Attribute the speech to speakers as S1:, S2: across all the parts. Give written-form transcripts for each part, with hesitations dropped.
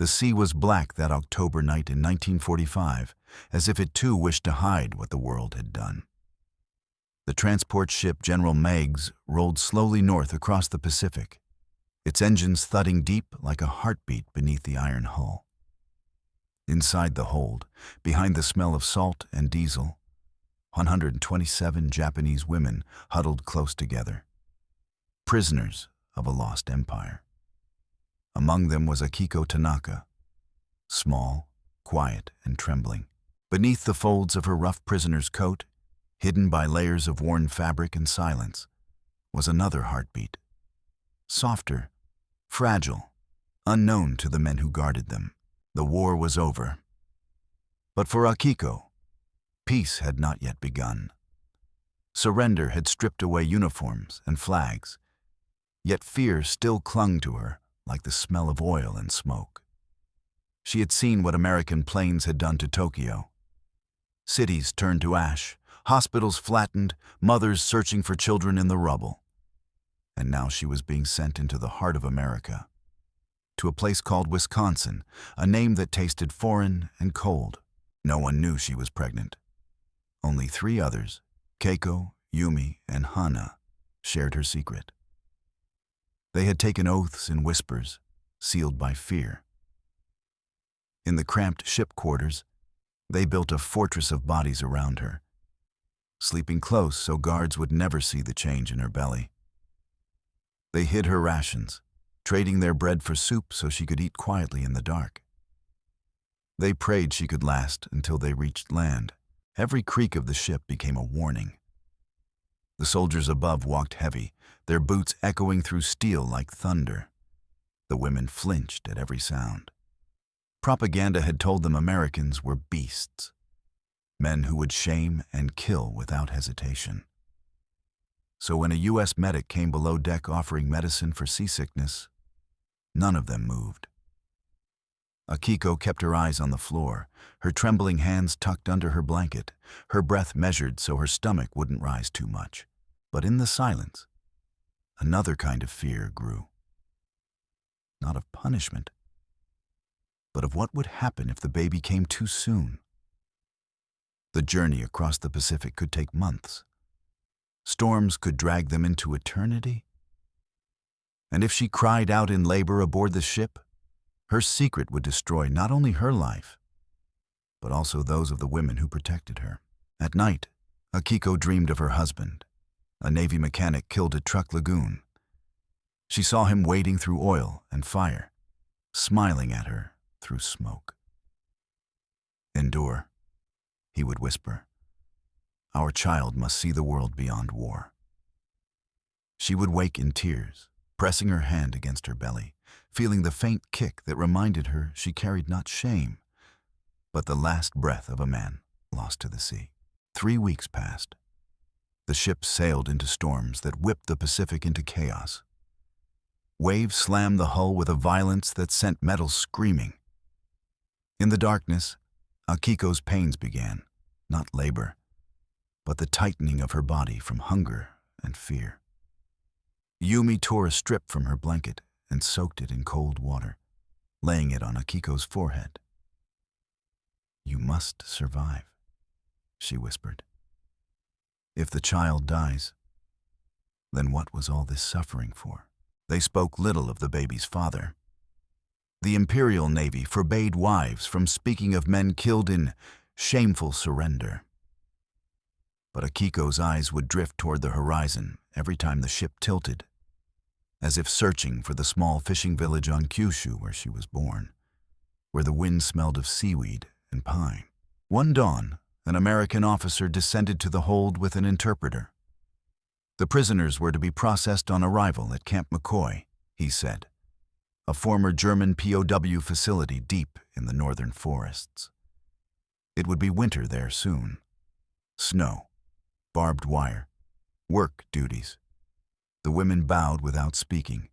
S1: The sea was black that October night in 1945, as if it too wished to hide what the world had done. The transport ship General Meigs rolled slowly north across the Pacific, its engines thudding deep like a heartbeat beneath the iron hull. Inside the hold, behind the smell of salt and diesel, 127 Japanese women huddled close together, prisoners of a lost empire. Among them was Akiko Tanaka, small, quiet, and trembling. Beneath the folds of her rough prisoner's coat, hidden by layers of worn fabric and silence, was another heartbeat. Softer, fragile, unknown to the men who guarded them. The war was over. But for Akiko, peace had not yet begun. Surrender had stripped away uniforms and flags, yet fear still clung to her like the smell of oil and smoke. She had seen what American planes had done to Tokyo. Cities turned to ash, hospitals flattened, mothers searching for children in the rubble. And now she was being sent into the heart of America, to a place called Wisconsin, a name that tasted foreign and cold. No one knew she was pregnant. Only 3 others, Keiko, Yumi, and Hana, shared her secret. They had taken oaths in whispers, sealed by fear. In the cramped ship quarters, they built a fortress of bodies around her, sleeping close so guards would never see the change in her belly. They hid her rations, trading their bread for soup so she could eat quietly in the dark. They prayed she could last until they reached land. Every creak of the ship became a warning. The soldiers above walked heavy, their boots echoing through steel like thunder. The women flinched at every sound. Propaganda had told them Americans were beasts, men who would shame and kill without hesitation. So when a U.S. medic came below deck offering medicine for seasickness, none of them moved. Akiko kept her eyes on the floor, her trembling hands tucked under her blanket, her breath measured so her stomach wouldn't rise too much. But in the silence, another kind of fear grew. Not of punishment, but of what would happen if the baby came too soon. The journey across the Pacific could take months. Storms could drag them into eternity. And if she cried out in labor aboard the ship, her secret would destroy not only her life, but also those of the women who protected her. At night, Akiko dreamed of her husband, a Navy mechanic killed at Truck Lagoon. She saw him wading through oil and fire, smiling at her through smoke. "Endure," he would whisper. "Our child must see the world beyond war." She would wake in tears, pressing her hand against her belly, feeling the faint kick that reminded her she carried not shame, but the last breath of a man lost to the sea. 3 weeks passed. The ship sailed into storms that whipped the Pacific into chaos. Waves slammed the hull with a violence that sent metal screaming. In the darkness, Akiko's pains began, not labor, but the tightening of her body from hunger and fear. Yumi tore a strip from her blanket and soaked it in cold water, laying it on Akiko's forehead. "You must survive," she whispered. "If the child dies, then what was all this suffering for?" They spoke little of the baby's father. The Imperial Navy forbade wives from speaking of men killed in shameful surrender. But Akiko's eyes would drift toward the horizon every time the ship tilted, as if searching for the small fishing village on Kyushu where she was born, where the wind smelled of seaweed and pine. One dawn, an American officer descended to the hold with an interpreter. The prisoners were to be processed on arrival at Camp McCoy, he said, a former German POW facility deep in the northern forests. It would be winter there soon. Snow, barbed wire, work duties. The women bowed without speaking,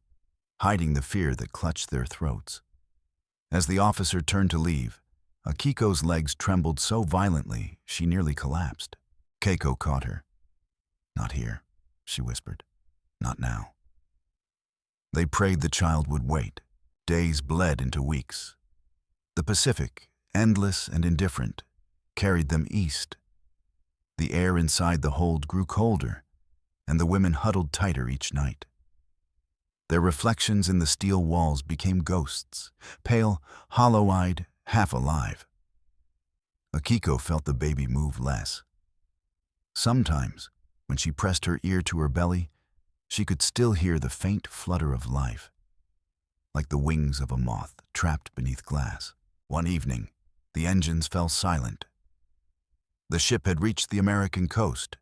S1: hiding the fear that clutched their throats. As the officer turned to leave, Akiko's legs trembled so violently she nearly collapsed. Keiko caught her. "Not here," she whispered. "Not now." They prayed the child would wait. Days bled into weeks, The Pacific, endless and indifferent, carried them east. The air inside the hold grew colder, and the women huddled tighter each night. Their reflections in the steel walls became ghosts, pale, hollow-eyed, half alive. Akiko felt the baby move less. Sometimes, when she pressed her ear to her belly, she could still hear the faint flutter of life, like the wings of a moth trapped beneath glass. One evening, the engines fell silent. The ship had reached the American coast.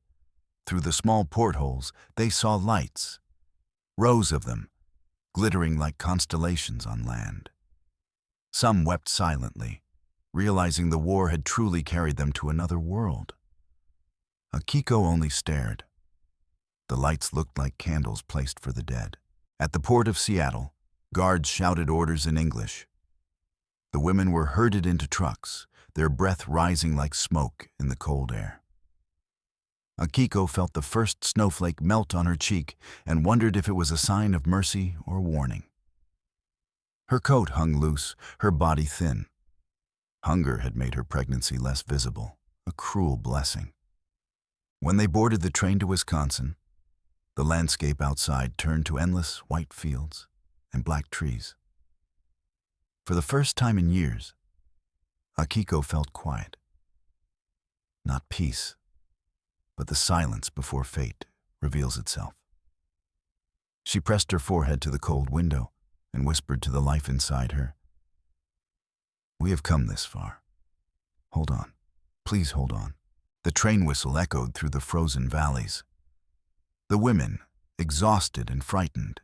S1: Through the small portholes, they saw lights, rows of them, glittering like constellations on land. Some wept silently, realizing the war had truly carried them to another world. Akiko only stared. The lights looked like candles placed for the dead. At the port of Seattle, guards shouted orders in English. The women were herded into trucks, their breath rising like smoke in the cold air. Akiko felt the first snowflake melt on her cheek and wondered if it was a sign of mercy or warning. Her coat hung loose, her body thin. Hunger had made her pregnancy less visible, a cruel blessing. When they boarded the train to Wisconsin, the landscape outside turned to endless white fields and black trees. For the first time in years, Akiko felt quiet. Not peace, but the silence before fate reveals itself. She pressed her forehead to the cold window and whispered to the life inside her, "We have come this far. Hold on. Please hold on." The train whistle echoed through the frozen valleys. The women, exhausted and frightened,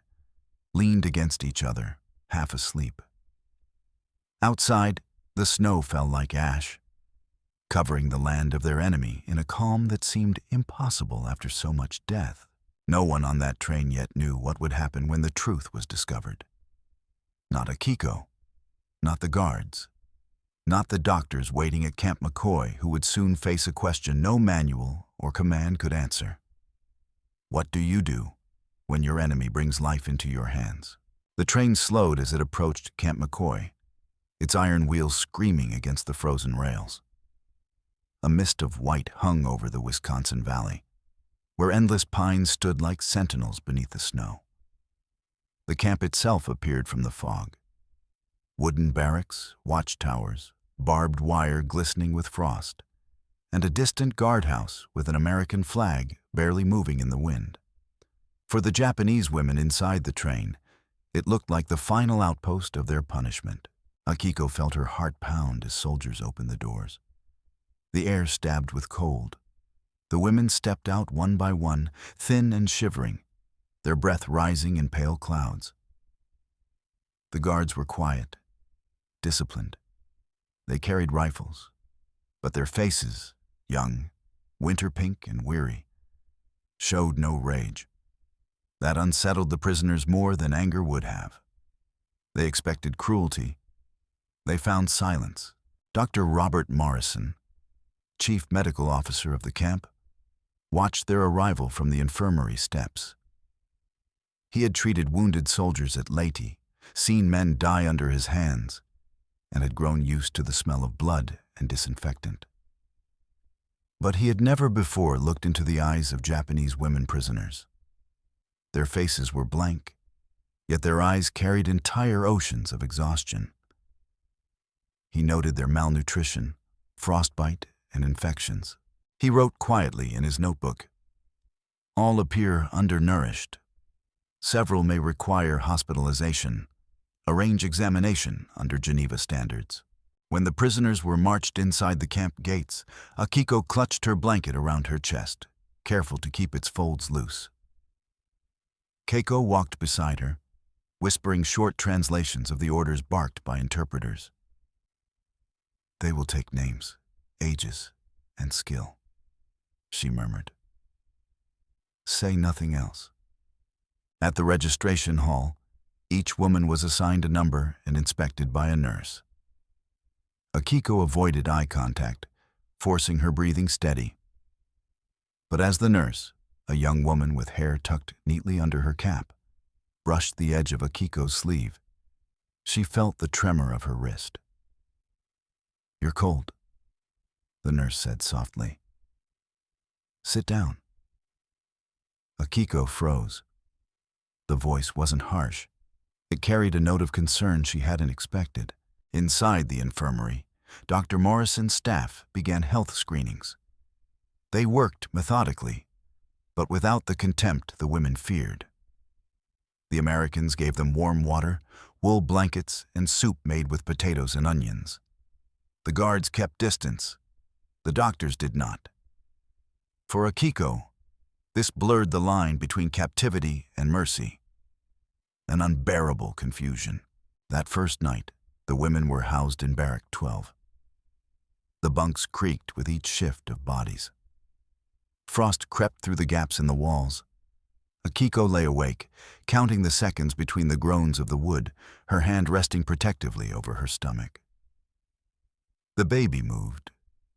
S1: leaned against each other, half asleep. Outside, the snow fell like ash, covering the land of their enemy in a calm that seemed impossible after so much death. No one on that train yet knew what would happen when the truth was discovered. Not Akiko, not the guards, not the doctors waiting at Camp McCoy who would soon face a question no manual or command could answer. What do you do when your enemy brings life into your hands? The train slowed as it approached Camp McCoy, its iron wheels screaming against the frozen rails. A mist of white hung over the Wisconsin Valley, where endless pines stood like sentinels beneath the snow. The camp itself appeared from the fog. Wooden barracks, watchtowers, barbed wire glistening with frost, and a distant guardhouse with an American flag barely moving in the wind. For the Japanese women inside the train, it looked like the final outpost of their punishment. Akiko felt her heart pound as soldiers opened the doors. The air stabbed with cold. The women stepped out one by one, thin and shivering, their breath rising in pale clouds. The guards were quiet, disciplined. They carried rifles, but their faces, young, winter pink and weary, showed no rage. That unsettled the prisoners more than anger would have. They expected cruelty. They found silence. Dr. Robert Morrison, chief medical officer of the camp, watched their arrival from the infirmary steps. He had treated wounded soldiers at Leyte, seen men die under his hands, and had grown used to the smell of blood and disinfectant. But he had never before looked into the eyes of Japanese women prisoners. Their faces were blank, yet their eyes carried entire oceans of exhaustion. He noted their malnutrition, frostbite, and infections. He wrote quietly in his notebook, "All appear undernourished. Several may require hospitalization. Arrange examination under Geneva standards." When the prisoners were marched inside the camp gates, Akiko clutched her blanket around her chest, careful to keep its folds loose. Keiko walked beside her, whispering short translations of the orders barked by interpreters. "They will take names, ages, and skill," she murmured. "Say nothing else." At the registration hall, each woman was assigned a number and inspected by a nurse. Akiko avoided eye contact, forcing her breathing steady. But as the nurse, a young woman with hair tucked neatly under her cap, brushed the edge of Akiko's sleeve, she felt the tremor of her wrist. "You're cold," the nurse said softly. "Sit down." Akiko froze. The voice wasn't harsh. It carried a note of concern she hadn't expected. Inside the infirmary, Dr. Morrison's staff began health screenings. They worked methodically, but without the contempt the women feared. The Americans gave them warm water, wool blankets, and soup made with potatoes and onions. The guards kept distance. The doctors did not. For Akiko, this blurred the line between captivity and mercy. An unbearable confusion. That first night, the women were housed in Barrack 12. The bunks creaked with each shift of bodies. Frost crept through the gaps in the walls. Akiko lay awake, counting the seconds between the groans of the wood, her hand resting protectively over her stomach. The baby moved,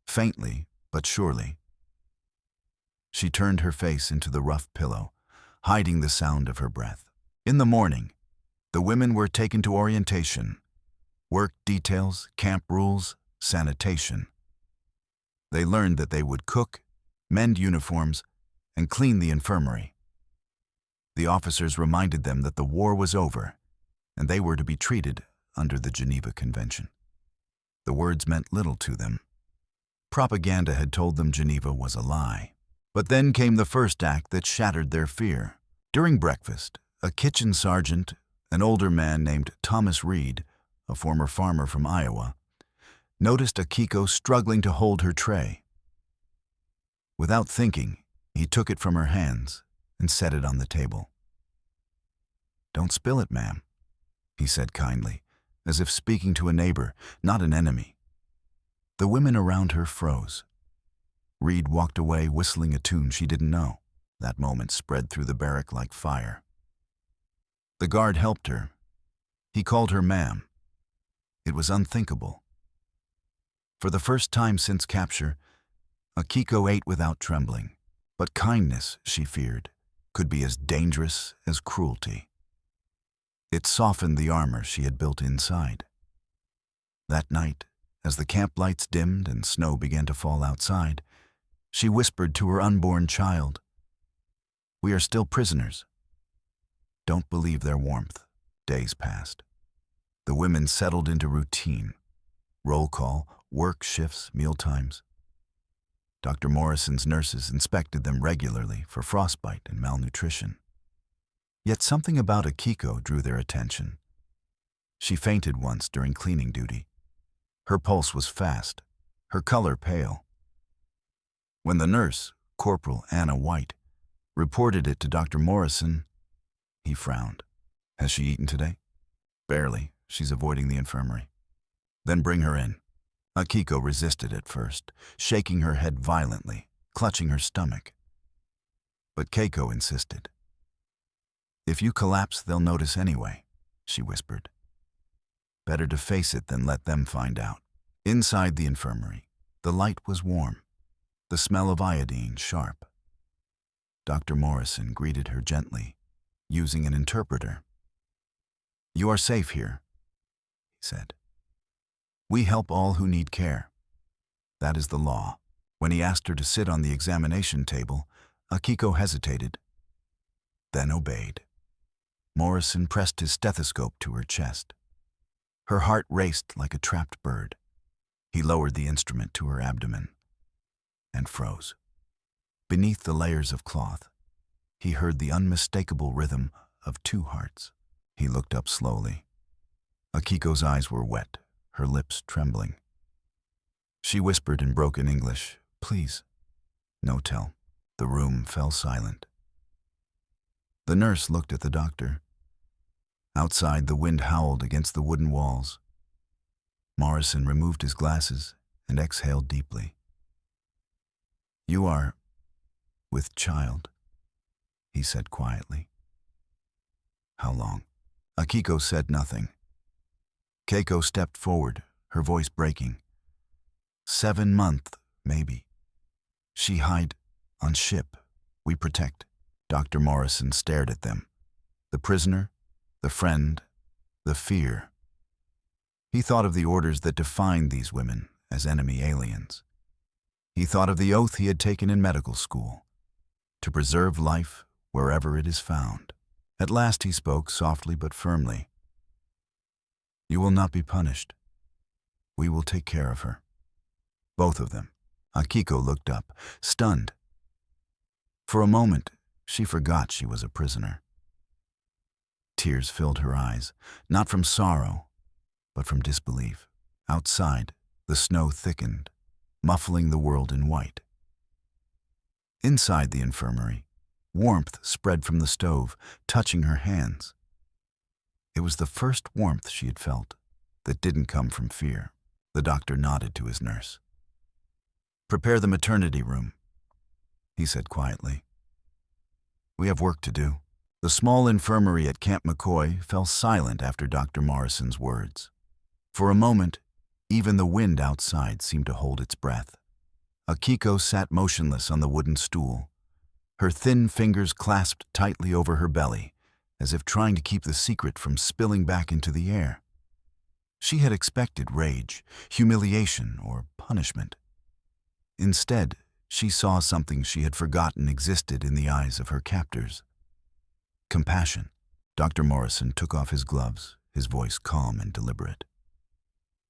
S1: faintly but surely. She turned her face into the rough pillow, hiding the sound of her breath. In the morning, the women were taken to orientation, work details, camp rules, sanitation. They learned that they would cook, mend uniforms, and clean the infirmary. The officers reminded them that the war was over, and they were to be treated under the Geneva Convention. The words meant little to them. Propaganda had told them Geneva was a lie. But then came the first act that shattered their fear. During breakfast, a kitchen sergeant, an older man named Thomas Reed, a former farmer from Iowa, noticed Akiko struggling to hold her tray. Without thinking, he took it from her hands and set it on the table. "Don't spill it, ma'am," he said kindly, as if speaking to a neighbor, not an enemy. The women around her froze. Reed walked away whistling a tune she didn't know. That moment spread through the barrack like fire. The guard helped her. He called her ma'am. It was unthinkable. For the first time since capture, Akiko ate without trembling. But kindness, she feared, could be as dangerous as cruelty. It softened the armor she had built inside. That night, as the camp lights dimmed and snow began to fall outside, she whispered to her unborn child, "We are still prisoners. Don't believe their warmth." Days passed. The women settled into routine. Roll call, work shifts, mealtimes. Dr. Morrison's nurses inspected them regularly for frostbite and malnutrition. Yet something about Akiko drew their attention. She fainted once during cleaning duty. Her pulse was fast, her color pale. When the nurse, Corporal Anna White, reported it to Dr. Morrison, he frowned. "Has she eaten today?" "Barely. She's avoiding the infirmary." "Then bring her in." Akiko resisted at first, shaking her head violently, clutching her stomach. But Keiko insisted. "If you collapse, they'll notice anyway," she whispered. Better to face it than let them find out. Inside the infirmary, the light was warm, the smell of iodine sharp. Dr. Morrison greeted her gently, using an interpreter. "You are safe here," he said. "We help all who need care. That is the law." When he asked her to sit on the examination table, Akiko hesitated, then obeyed. Morrison pressed his stethoscope to her chest. Her heart raced like a trapped bird. He lowered the instrument to her abdomen and froze. Beneath the layers of cloth, he heard the unmistakable rhythm of two hearts. He looked up slowly. Akiko's eyes were wet, her lips trembling. She whispered in broken English, "Please." No tell. The room fell silent. The nurse looked at the doctor. Outside, the wind howled against the wooden walls. Morrison removed his glasses and exhaled deeply. "You are with child," he said quietly. "How long?" Akiko said nothing. Keiko stepped forward, her voice breaking. 7 months, maybe. She hide on ship. We protect." Dr. Morrison stared at them. The prisoner, the friend, the fear. He thought of the orders that defined these women as enemy aliens. He thought of the oath he had taken in medical school, to preserve life wherever it is found. At last he spoke softly but firmly. "You will not be punished. We will take care of her." Both of them. Akiko looked up, stunned. For a moment, she forgot she was a prisoner. Tears filled her eyes, not from sorrow, but from disbelief. Outside, the snow thickened, muffling the world in white. Inside the infirmary, warmth spread from the stove, touching her hands. It was the first warmth she had felt that didn't come from fear. The doctor nodded to his nurse. "Prepare the maternity room," he said quietly. "We have work to do." The small infirmary at Camp McCoy fell silent after Dr. Morrison's words. For a moment, even the wind outside seemed to hold its breath. Akiko sat motionless on the wooden stool, her thin fingers clasped tightly over her belly, as if trying to keep the secret from spilling back into the air. She had expected rage, humiliation, or punishment. Instead, she saw something she had forgotten existed in the eyes of her captors. Compassion. Dr. Morrison took off his gloves, his voice calm and deliberate.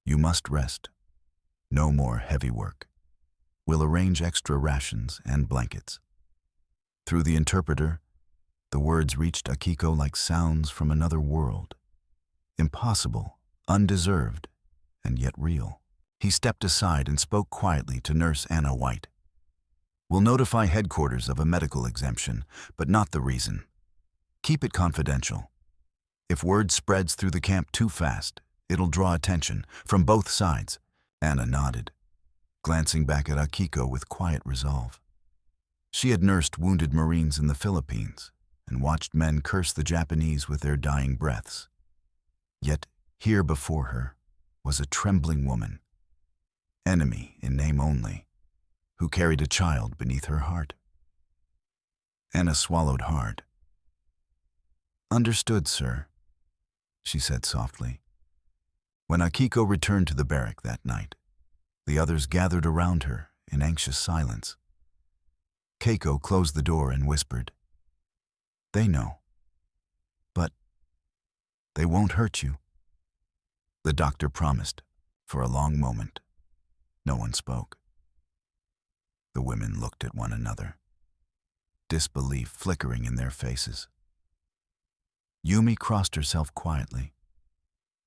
S1: "You must rest. No more heavy work. We'll arrange extra rations and blankets." Through the interpreter, the words reached Akiko like sounds from another world. Impossible, undeserved, and yet real. He stepped aside and spoke quietly to Nurse Anna White. "We'll notify headquarters of a medical exemption, but not the reason. Keep it confidential. If word spreads through the camp too fast, it'll draw attention from both sides." Anna nodded, glancing back at Akiko with quiet resolve. She had nursed wounded Marines in the Philippines and watched men curse the Japanese with their dying breaths. Yet here before her was a trembling woman, enemy in name only, who carried a child beneath her heart. Anna swallowed hard. "Understood, sir," she said softly. When Akiko returned to the barrack that night, the others gathered around her in anxious silence. Keiko closed the door and whispered, "They know. But they won't hurt you." The doctor promised. For a long moment, no one spoke. The women looked at one another, disbelief flickering in their faces. Yumi crossed herself quietly,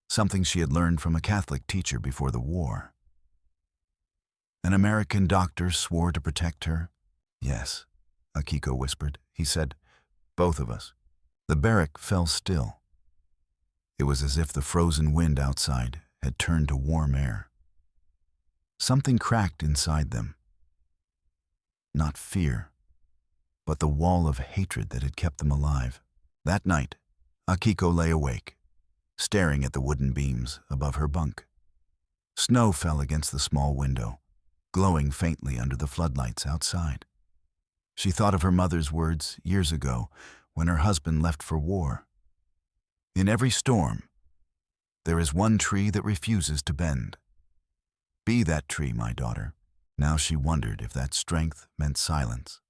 S1: something she had learned from a Catholic teacher before the war. "An American doctor swore to protect her?" "Yes," Akiko whispered. He said, "Both of us." The barrack fell still. It was as if the frozen wind outside had turned to warm air. Something cracked inside them. Not fear, but the wall of hatred that had kept them alive. That night, Akiko lay awake, staring at the wooden beams above her bunk. Snow fell against the small window, glowing faintly under the floodlights outside. She thought of her mother's words years ago when her husband left for war. "In every storm, there is one tree that refuses to bend. Be that tree, my daughter." Now she wondered if that strength meant silence,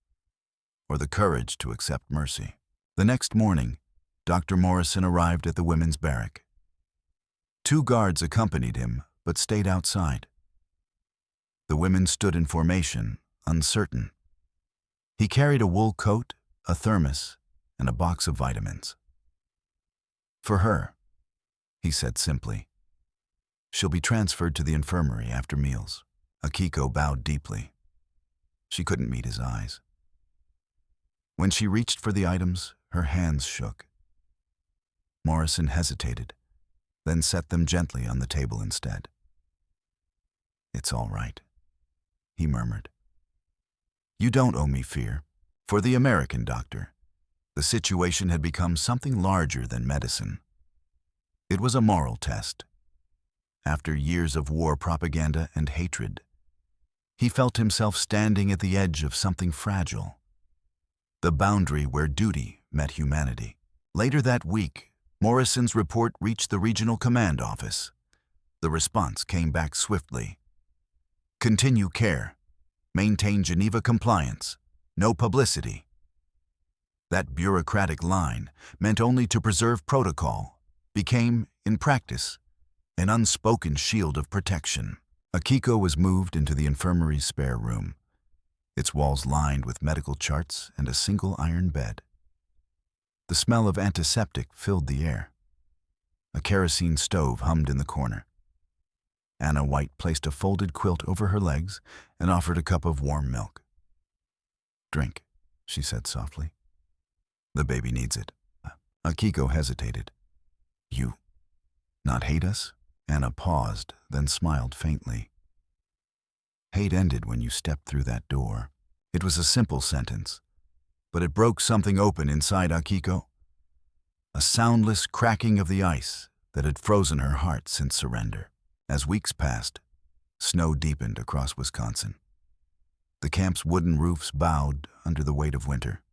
S1: or the courage to accept mercy. The next morning, Dr. Morrison arrived at the women's barrack. 2 guards accompanied him, but stayed outside. The women stood in formation, uncertain. He carried a wool coat, a thermos, and a box of vitamins. "For her," he said simply. "She'll be transferred to the infirmary after meals." Akiko bowed deeply. She couldn't meet his eyes. When she reached for the items, her hands shook. Morrison hesitated, then set them gently on the table instead. "It's all right," he murmured. "You don't owe me fear." For the American doctor, the situation had become something larger than medicine. It was a moral test. After years of war propaganda and hatred, he felt himself standing at the edge of something fragile, the boundary where duty met humanity. Later that week, Morrison's report reached the regional command office. The response came back swiftly. Continue care. Maintain Geneva compliance. No publicity. That bureaucratic line, meant only to preserve protocol, became, in practice, an unspoken shield of protection. Akiko was moved into the infirmary's spare room, its walls lined with medical charts and a single iron bed. The smell of antiseptic filled the air. A kerosene stove hummed in the corner. Anna White placed a folded quilt over her legs and offered a cup of warm milk. "Drink," she said softly. "The baby needs it." Akiko hesitated. "You not hate us?" Anna paused, then smiled faintly. "Hate ended when you stepped through that door." It was a simple sentence, but it broke something open inside Akiko. A soundless cracking of the ice that had frozen her heart since surrender. As weeks passed, snow deepened across Wisconsin. The camp's wooden roofs bowed under the weight of winter.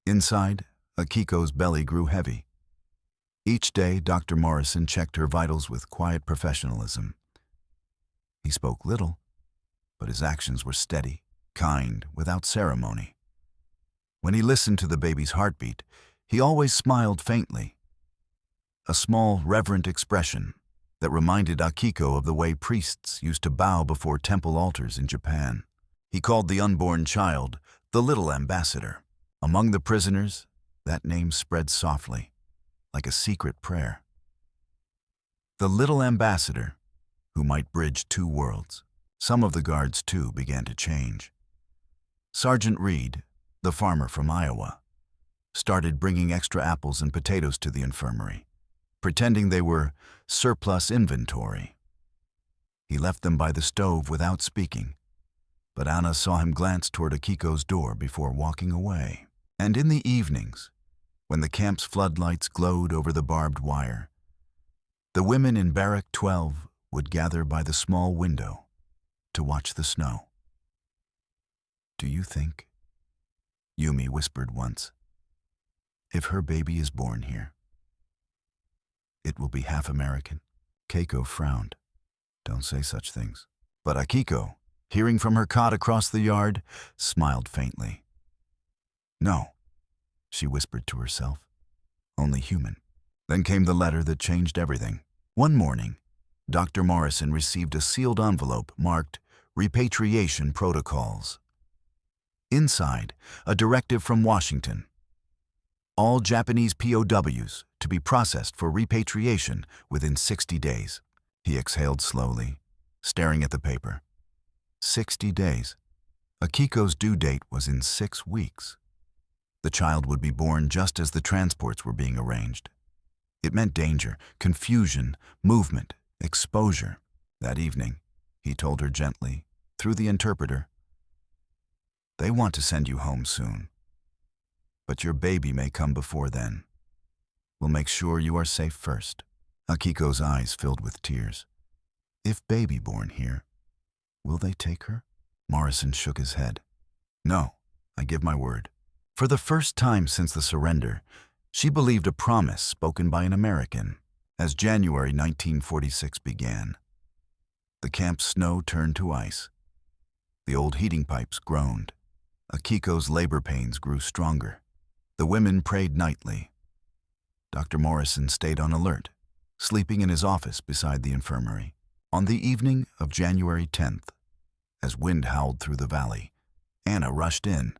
S1: Inside, Akiko's belly grew heavy. Each day, Dr. Morrison checked her vitals with quiet professionalism. He spoke little, but his actions were steady, kind, without ceremony. When he listened to the baby's heartbeat, he always smiled faintly, a small, reverent expression that reminded Akiko of the way priests used to bow before temple altars in Japan. He called the unborn child the little ambassador. Among the prisoners, that name spread softly, like a secret prayer. The little ambassador, who might bridge two worlds. Some of the guards, too, began to change. Sergeant Reed, the farmer from Iowa, started bringing extra apples and potatoes to the infirmary, pretending they were surplus inventory. He left them by the stove without speaking, but Anna saw him glance toward Akiko's door before walking away. And in the evenings, when the camp's floodlights glowed over the barbed wire, the women in Barrack 12 would gather by the small window to watch the snow. "Do you think," Yumi whispered once, "if her baby is born here, it will be half American?" Keiko frowned. "Don't say such things." But Akiko, hearing from her cot across the yard, smiled faintly. "No," she whispered to herself, "only human." Then came the letter that changed everything. One morning, Dr. Morrison received a sealed envelope marked Repatriation Protocols. Inside, a directive from Washington. All Japanese POWs to be processed for repatriation within 60 days. He exhaled slowly, staring at the paper. 60 days. Akiko's due date was in 6 weeks. The child would be born just as the transports were being arranged. It meant danger, confusion, movement, exposure. That evening, he told her gently, through the interpreter, "They want to send you home soon, but your baby may come before then. We'll make sure you are safe first." Akiko's eyes filled with tears. "If baby born here, will they take her?" Morrison shook his head. "No, I give my word." For the first time since the surrender, she believed a promise spoken by an American. As January 1946 began, the camp's snow turned to ice. The old heating pipes groaned. Akiko's labor pains grew stronger. The women prayed nightly. Dr. Morrison stayed on alert, sleeping in his office beside the infirmary. On the evening of January 10th, as wind howled through the valley, Anna rushed in.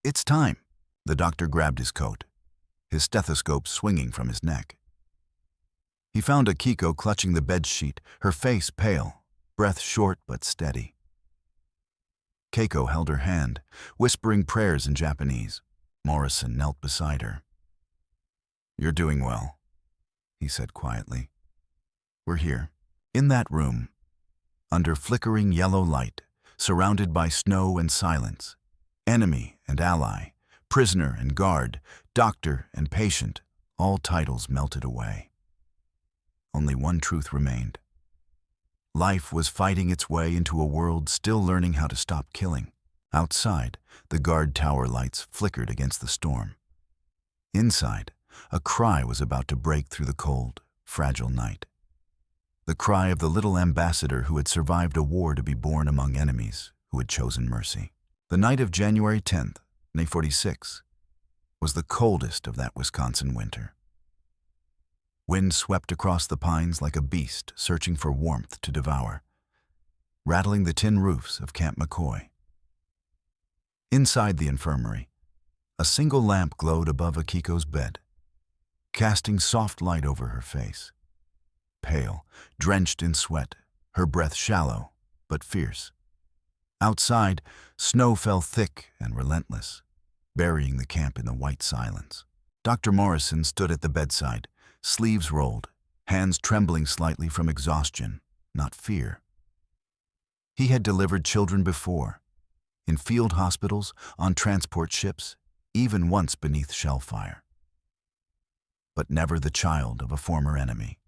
S1: "It's time." The doctor grabbed his coat, his stethoscope swinging from his neck. He found Akiko clutching the bedsheet, her face pale, breath short but steady. Keiko held her hand, whispering prayers in Japanese. Morrison knelt beside her. "You're doing well," he said quietly. "We're here." In that room, under flickering yellow light, surrounded by snow and silence, enemy and ally, prisoner and guard, doctor and patient, all titles melted away. Only one truth remained. Life was fighting its way into a world still learning how to stop killing. Outside, the guard tower lights flickered against the storm. Inside, a cry was about to break through the cold, fragile night. The cry of the little ambassador who had survived a war to be born among enemies who had chosen mercy. The night of January 10th, 1946, was the coldest of that Wisconsin winter. Wind swept across the pines like a beast searching for warmth to devour, rattling the tin roofs of Camp McCoy. Inside the infirmary, a single lamp glowed above Akiko's bed, casting soft light over her face. Pale, drenched in sweat, her breath shallow but fierce. Outside, snow fell thick and relentless, burying the camp in the white silence. Dr. Morrison stood at the bedside, sleeves rolled, hands trembling slightly from exhaustion, not fear. He had delivered children before, in field hospitals, on transport ships, even once beneath shell fire. But never the child of a former enemy.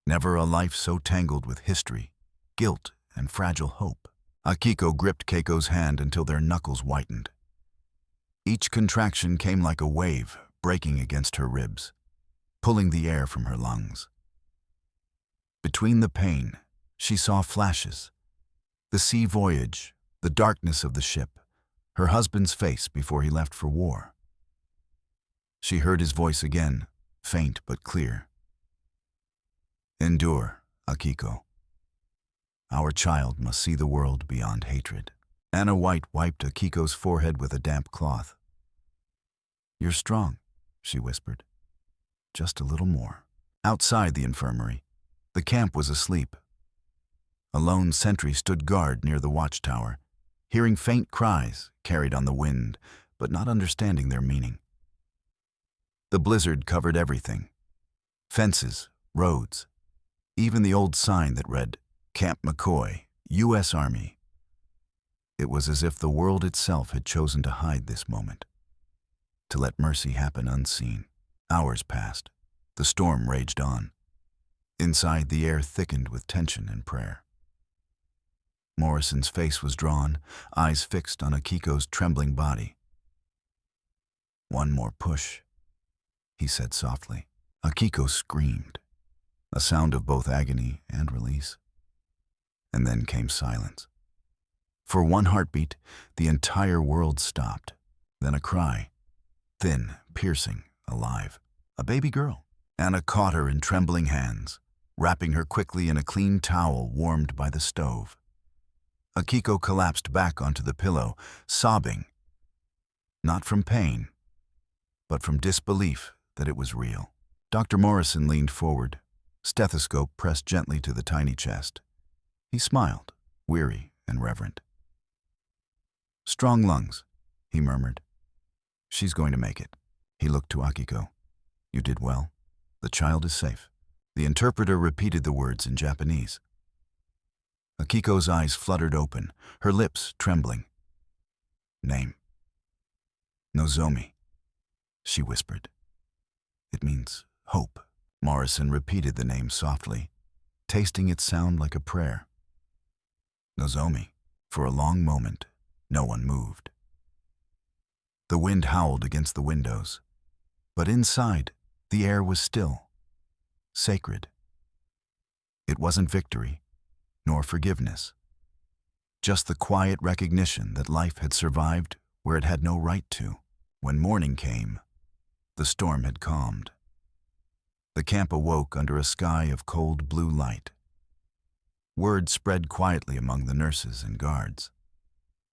S1: Never a life so tangled with history, guilt, and fragile hope. Akiko gripped Keiko's hand until their knuckles whitened. Each contraction came like a wave breaking against her ribs, pulling the air from her lungs. Between the pain, she saw flashes. The sea voyage, the darkness of the ship, her husband's face before he left for war. She heard his voice again, faint but clear. Endure, Akiko. Our child must see the world beyond hatred. Anna White wiped Akiko's forehead with a damp cloth. You're strong, she whispered. Just a little more. Outside the infirmary, the camp was asleep. A lone sentry stood guard near the watchtower, hearing faint cries carried on the wind, but not understanding their meaning. The blizzard covered everything. Fences, roads, even the old sign that read, Camp McCoy, U.S. Army. It was as if the world itself had chosen to hide this moment, to let mercy happen unseen. Hours passed. The storm raged on. Inside, the air thickened with tension and prayer. Morrison's face was drawn, eyes fixed on Akiko's trembling body. One more push, he said softly. Akiko screamed, a sound of both agony and release. And then came silence. For one heartbeat, the entire world stopped. Then a cry, thin, piercing, alive. A baby girl. Anna caught her in trembling hands, wrapping her quickly in a clean towel warmed by the stove. Akiko collapsed back onto the pillow, sobbing, not from pain, but from disbelief that it was real. Dr. Morrison leaned forward, stethoscope pressed gently to the tiny chest. He smiled, weary and reverent. Strong lungs, he murmured. She's going to make it. He looked to Akiko. You did well. The child is safe. The interpreter repeated the words in Japanese. Akiko's eyes fluttered open, her lips trembling. Name. Nozomi, she whispered. It means hope. Morrison repeated the name softly, tasting its sound like a prayer. Nozomi. For a long moment, no one moved. The wind howled against the windows, but inside, the air was still, sacred. It wasn't victory, nor forgiveness, just the quiet recognition that life had survived where it had no right to. When morning came, the storm had calmed. The camp awoke under a sky of cold blue light. Word spread quietly among the nurses and guards.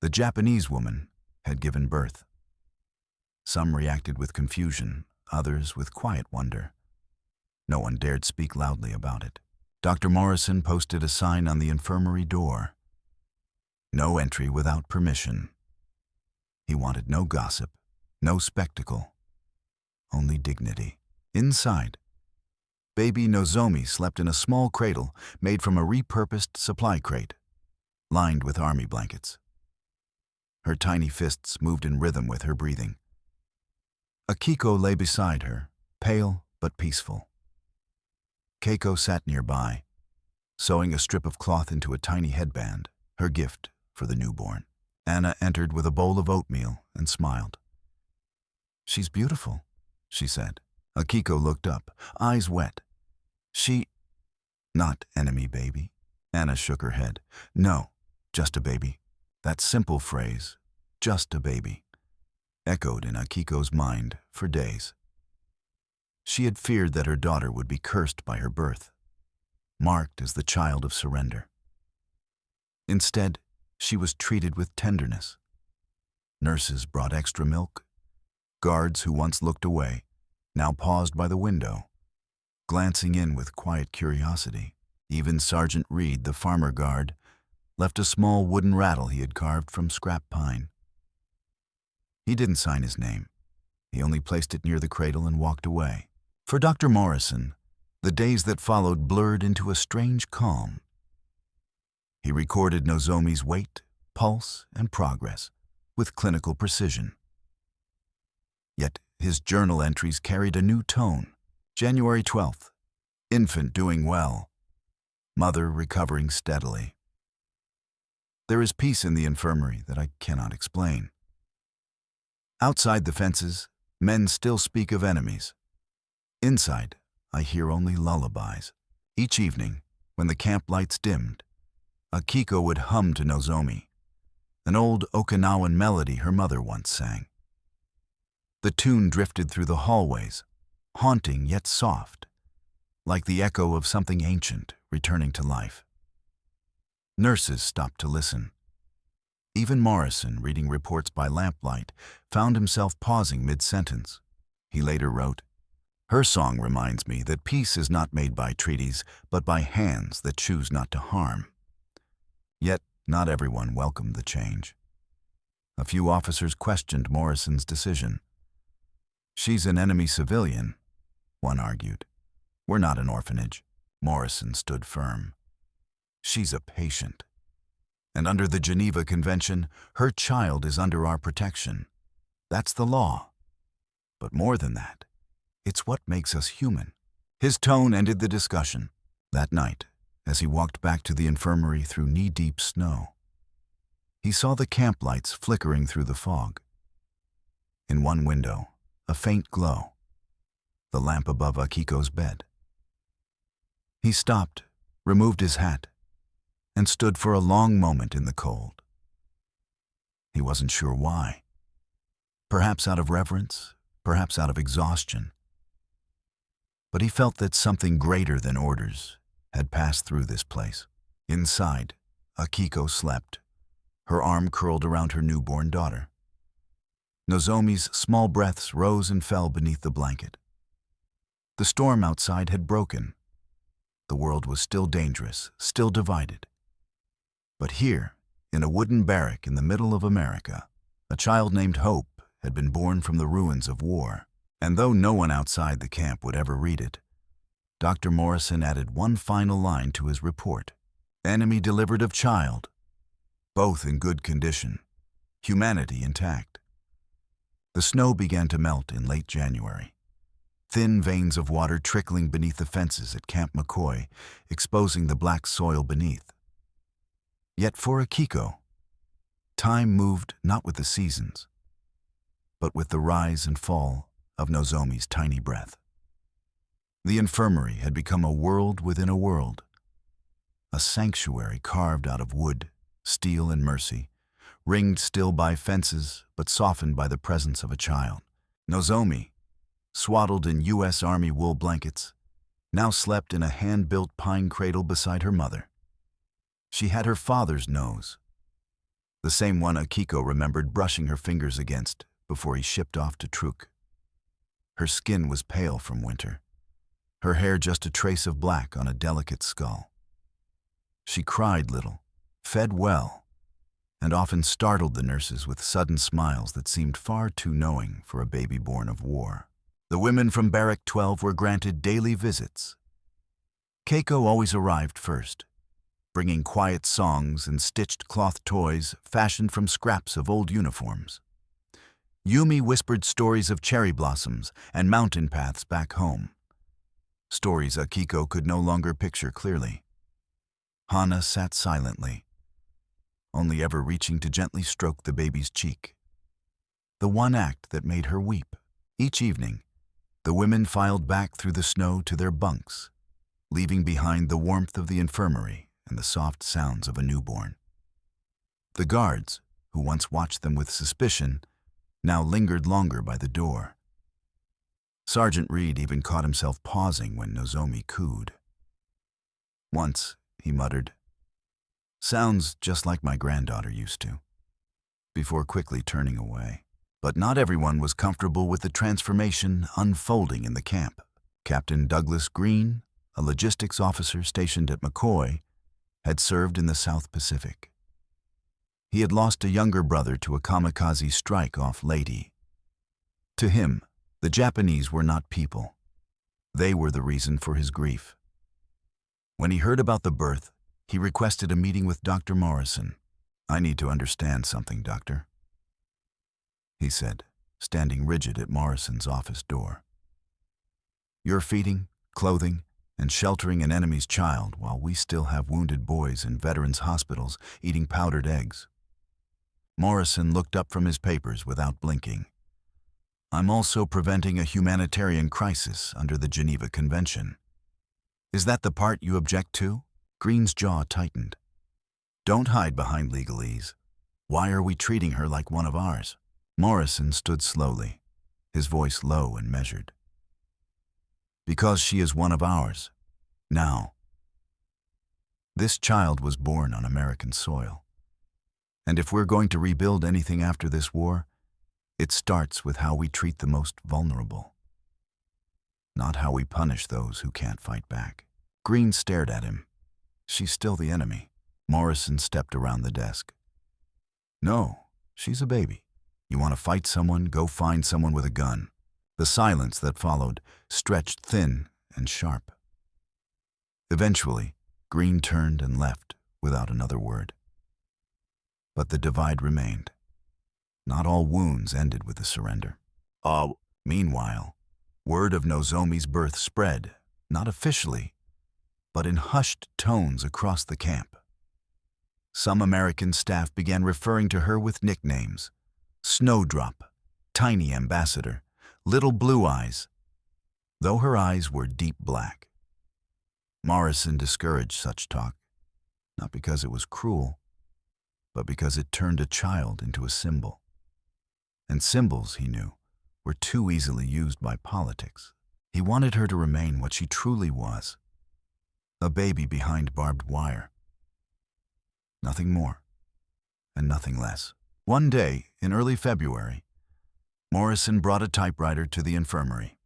S1: The Japanese woman had given birth. Some reacted with confusion, others with quiet wonder. No one dared speak loudly about it. Dr. Morrison posted a sign on the infirmary door. No entry without permission. He wanted no gossip, no spectacle, only dignity. Inside, baby Nozomi slept in a small cradle made from a repurposed supply crate, lined with army blankets. Her tiny fists moved in rhythm with her breathing. Akiko lay beside her, pale but peaceful. Keiko sat nearby, sewing a strip of cloth into a tiny headband, her gift for the newborn. Anna entered with a bowl of oatmeal and smiled. She's beautiful, she said. Akiko looked up, eyes wet. Not enemy baby. Anna shook her head. No, just a baby. That simple phrase, just a baby, echoed in Akiko's mind for days. She had feared that her daughter would be cursed by her birth, marked as the child of surrender. Instead, she was treated with tenderness. Nurses brought extra milk. Guards who once looked away now paused by the window, glancing in with quiet curiosity. Even Sergeant Reed, the farmer guard, left a small wooden rattle he had carved from scrap pine. He didn't sign his name. He only placed it near the cradle and walked away. For Dr. Morrison, the days that followed blurred into a strange calm. He recorded Nozomi's weight, pulse, and progress with clinical precision. Yet his journal entries carried a new tone. January 12th, infant doing well, mother recovering steadily. There is peace in the infirmary that I cannot explain. Outside the fences, men still speak of enemies. Inside, I hear only lullabies. Each evening, when the camp lights dimmed, Akiko would hum to Nozomi, an old Okinawan melody her mother once sang. The tune drifted through the hallways, haunting yet soft, like the echo of something ancient returning to life. Nurses stopped to listen. Even Morrison, reading reports by lamplight, found himself pausing mid-sentence. He later wrote, "Her song reminds me that peace is not made by treaties, but by hands that choose not to harm." Yet not everyone welcomed the change. A few officers questioned Morrison's decision. "She's an enemy civilian," one argued. "We're not an orphanage." Morrison stood firm. "She's a patient. And under the Geneva Convention, her child is under our protection. That's the law. But more than that, it's what makes us human." His tone ended the discussion. That night, as he walked back to the infirmary through knee-deep snow, he saw the camp lights flickering through the fog. In one window, a faint glow, the lamp above Akiko's bed. He stopped, removed his hat, and stood for a long moment in the cold. He wasn't sure why. Perhaps out of reverence, perhaps out of exhaustion. But he felt that something greater than orders had passed through this place. Inside, Akiko slept, her arm curled around her newborn daughter. Nozomi's small breaths rose and fell beneath the blanket. The storm outside had broken. The world was still dangerous, still divided. But here, in a wooden barrack in the middle of America, a child named Hope had been born from the ruins of war. And though no one outside the camp would ever read it, Dr. Morrison added one final line to his report. "Enemy delivered of child, both in good condition, humanity intact." The snow began to melt in late January. Thin veins of water trickling beneath the fences at Camp McCoy, exposing the black soil beneath. Yet for Akiko, time moved not with the seasons, but with the rise and fall of Nozomi's tiny breath. The infirmary had become a world within a world, a sanctuary carved out of wood, steel, and mercy, ringed still by fences but softened by the presence of a child. Nozomi, swaddled in U.S. Army wool blankets, now slept in a hand-built pine cradle beside her mother. She had her father's nose, the same one Akiko remembered brushing her fingers against before he shipped off to Truk. Her skin was pale from winter, her hair just a trace of black on a delicate skull. She cried little, fed well, and often startled the nurses with sudden smiles that seemed far too knowing for a baby born of war. The women from Barrack 12 were granted daily visits. Keiko always arrived first, bringing quiet songs and stitched cloth toys fashioned from scraps of old uniforms. Yumi whispered stories of cherry blossoms and mountain paths back home, stories Akiko could no longer picture clearly. Hana sat silently, only ever reaching to gently stroke the baby's cheek, the one act that made her weep. Each evening, the women filed back through the snow to their bunks, leaving behind the warmth of the infirmary and the soft sounds of a newborn. The guards, who once watched them with suspicion, now lingered longer by the door. Sergeant Reed even caught himself pausing when Nozomi cooed. Once, he muttered, "Sounds just like my granddaughter used to," before quickly turning away. But not everyone was comfortable with the transformation unfolding in the camp. Captain Douglas Green, a logistics officer stationed at McCoy, had served in the South Pacific. He had lost a younger brother to a kamikaze strike off Leyte. To him, the Japanese were not people. They were the reason for his grief. When he heard about the birth, he requested a meeting with Dr. Morrison. "I need to understand something, Doctor," he said, standing rigid at Morrison's office door. "You're feeding, clothing, and sheltering an enemy's child while we still have wounded boys in veterans' hospitals eating powdered eggs." Morrison looked up from his papers without blinking. "I'm also preventing a humanitarian crisis under the Geneva Convention. Is that the part you object to?" Green's jaw tightened. "Don't hide behind legalese. Why are we treating her like one of ours?" Morrison stood slowly, his voice low and measured. "Because she is one of ours. Now. This child was born on American soil. And if we're going to rebuild anything after this war, it starts with how we treat the most vulnerable. Not how we punish those who can't fight back." Green stared at him. "She's still the enemy." Morrison stepped around the desk. "No, she's a baby. You want to fight someone, go find someone with a gun." The silence that followed stretched thin and sharp. Eventually, Green turned and left without another word. But the divide remained. Not all wounds ended with the surrender. Meanwhile, word of Nozomi's birth spread, not officially, but in hushed tones across the camp. Some American staff began referring to her with nicknames: Snowdrop, Tiny Ambassador, Little Blue Eyes, though her eyes were deep black. Morrison discouraged such talk, not because it was cruel, but because it turned a child into a symbol. And symbols, he knew, were too easily used by politics. He wanted her to remain what she truly was: a baby behind barbed wire. Nothing more, and nothing less. One day, in early February, Morrison brought a typewriter to the infirmary.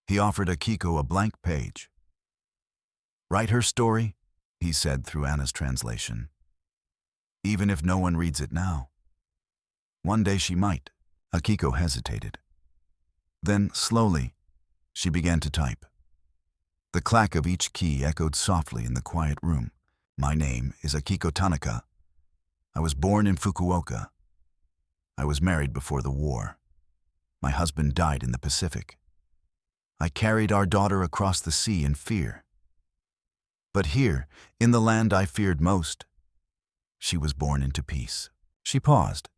S1: He offered Akiko a blank page. "Write her story," he said through Anna's translation. "Even if no one reads it now. One day she might." Akiko hesitated. Then, slowly, she began to type. The clack of each key echoed softly in the quiet room. "My name is Akiko Tanaka. I was born in Fukuoka. I was married before the war. My husband died in the Pacific. I carried our daughter across the sea in fear. But here, in the land I feared most, she was born into peace." She paused.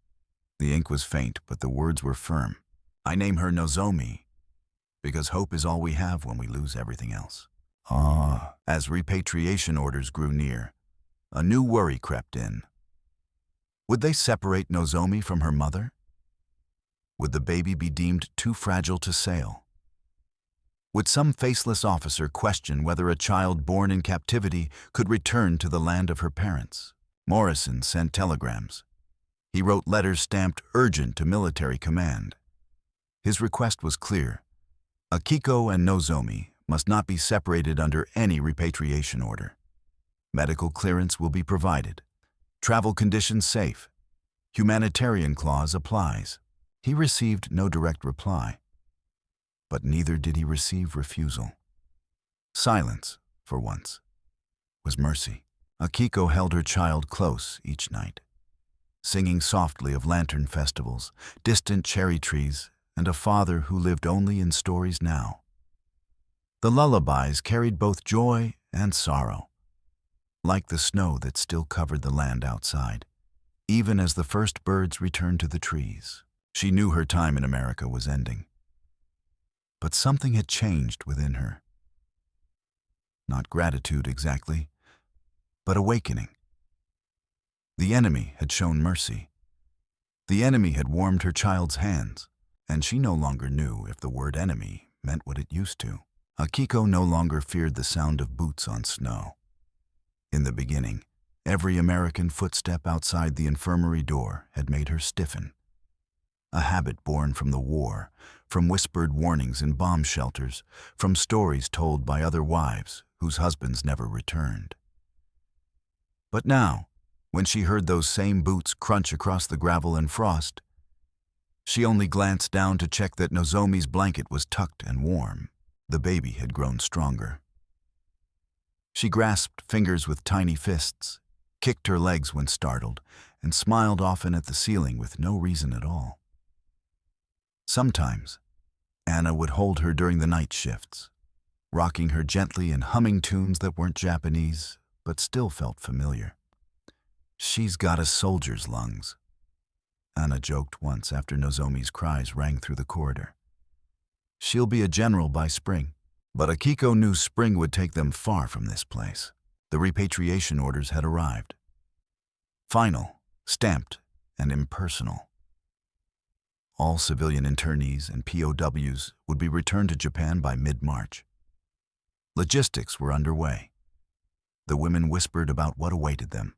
S1: The ink was faint, but the words were firm. "I name her Nozomi, because hope is all we have when we lose everything else." As repatriation orders grew near, a new worry crept in. Would they separate Nozomi from her mother? Would the baby be deemed too fragile to sail? Would some faceless officer question whether a child born in captivity could return to the land of her parents? Morrison sent telegrams. He wrote letters stamped urgent to military command. His request was clear: Akiko and Nozomi must not be separated under any repatriation order. Medical clearance will be provided. Travel conditions safe. Humanitarian clause applies. He received no direct reply. But neither did he receive refusal. Silence, for once, was mercy. Akiko held her child close each night, singing softly of lantern festivals, distant cherry trees, and a father who lived only in stories now. The lullabies carried both joy and sorrow, like the snow that still covered the land outside, even as the first birds returned to the trees. She knew her time in America was ending. But something had changed within her. Not gratitude exactly, but awakening. The enemy had shown mercy. The enemy had warmed her child's hands, and she no longer knew if the word enemy meant what it used to. Akiko no longer feared the sound of boots on snow. In the beginning, every American footstep outside the infirmary door had made her stiffen. A habit born from the war, from whispered warnings in bomb shelters, from stories told by other wives whose husbands never returned. But now, when she heard those same boots crunch across the gravel and frost, she only glanced down to check that Nozomi's blanket was tucked and warm. The baby had grown stronger. She grasped fingers with tiny fists, kicked her legs when startled, and smiled often at the ceiling with no reason at all. Sometimes, Anna would hold her during the night shifts, rocking her gently and humming tunes that weren't Japanese, but still felt familiar. "She's got a soldier's lungs," Anna joked once after Nozomi's cries rang through the corridor. "She'll be a general by spring." But Akiko knew spring would take them far from this place. The repatriation orders had arrived. Final, stamped, and impersonal. All civilian internees and POWs would be returned to Japan by mid-March. Logistics were underway. The women whispered about what awaited them: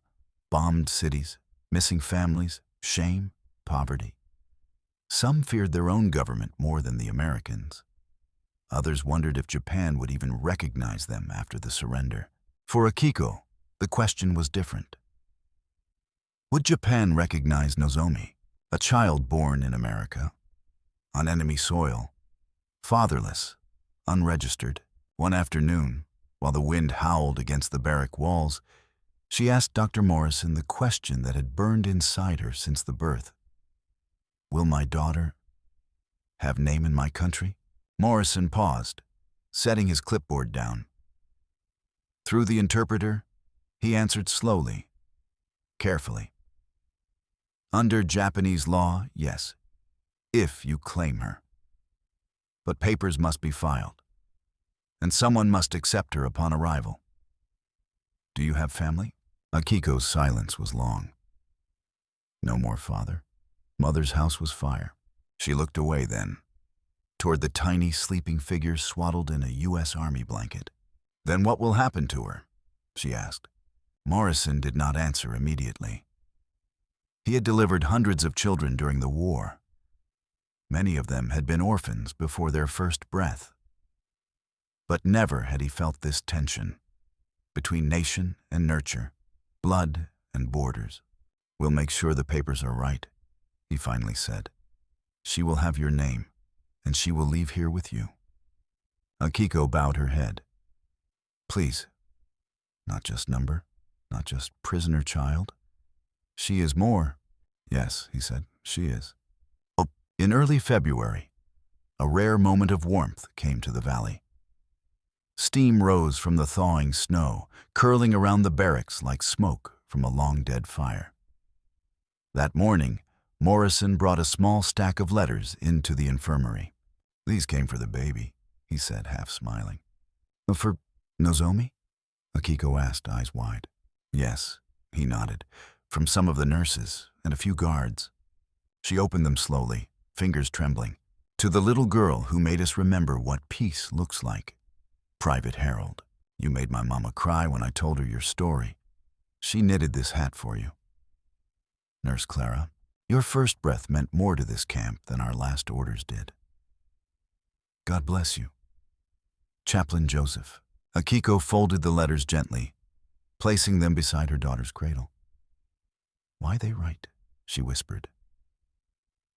S1: bombed cities, missing families, shame, poverty. Some feared their own government more than the Americans. Others wondered if Japan would even recognize them after the surrender. For Akiko, the question was different. Would Japan recognize Nozomi, a child born in America, on enemy soil, fatherless, unregistered? One afternoon, while the wind howled against the barrack walls, she asked Dr. Morrison the question that had burned inside her since the birth. "Will my daughter have name in my country?" Morrison paused, setting his clipboard down. Through the interpreter, he answered slowly, carefully. "Under Japanese law, yes, if you claim her. But papers must be filed, and someone must accept her upon arrival. Do you have family?" Akiko's silence was long. No more father. Mother's house was fire. She looked away then, toward the tiny sleeping figure swaddled in a U.S. Army blanket. "Then what will happen to her?" she asked. Morrison did not answer immediately. He had delivered hundreds of children during the war. Many of them had been orphans before their first breath. But never had he felt this tension between nation and nurture, blood and borders. "We'll make sure the papers are right," he finally said. "She will have your name, and she will leave here with you." Akiko bowed her head. "Please, not just number, not just prisoner child. She is more." "Yes," he said, "she is." In early February, a rare moment of warmth came to the valley. Steam rose from the thawing snow, curling around the barracks like smoke from a long-dead fire. That morning, Morrison brought a small stack of letters into the infirmary. "These came for the baby," he said, half smiling. "For Nozomi?" Akiko asked, eyes wide. "Yes," he nodded, "from some of the nurses and a few guards." She opened them slowly, fingers trembling. "To the little girl who made us remember what peace looks like. Private Harold, you made my mama cry when I told her your story. She knitted this hat for you. Nurse Clara, your first breath meant more to this camp than our last orders did. God bless you. Chaplain Joseph." Akiko folded the letters gently, placing them beside her daughter's cradle. "Why they write?" she whispered.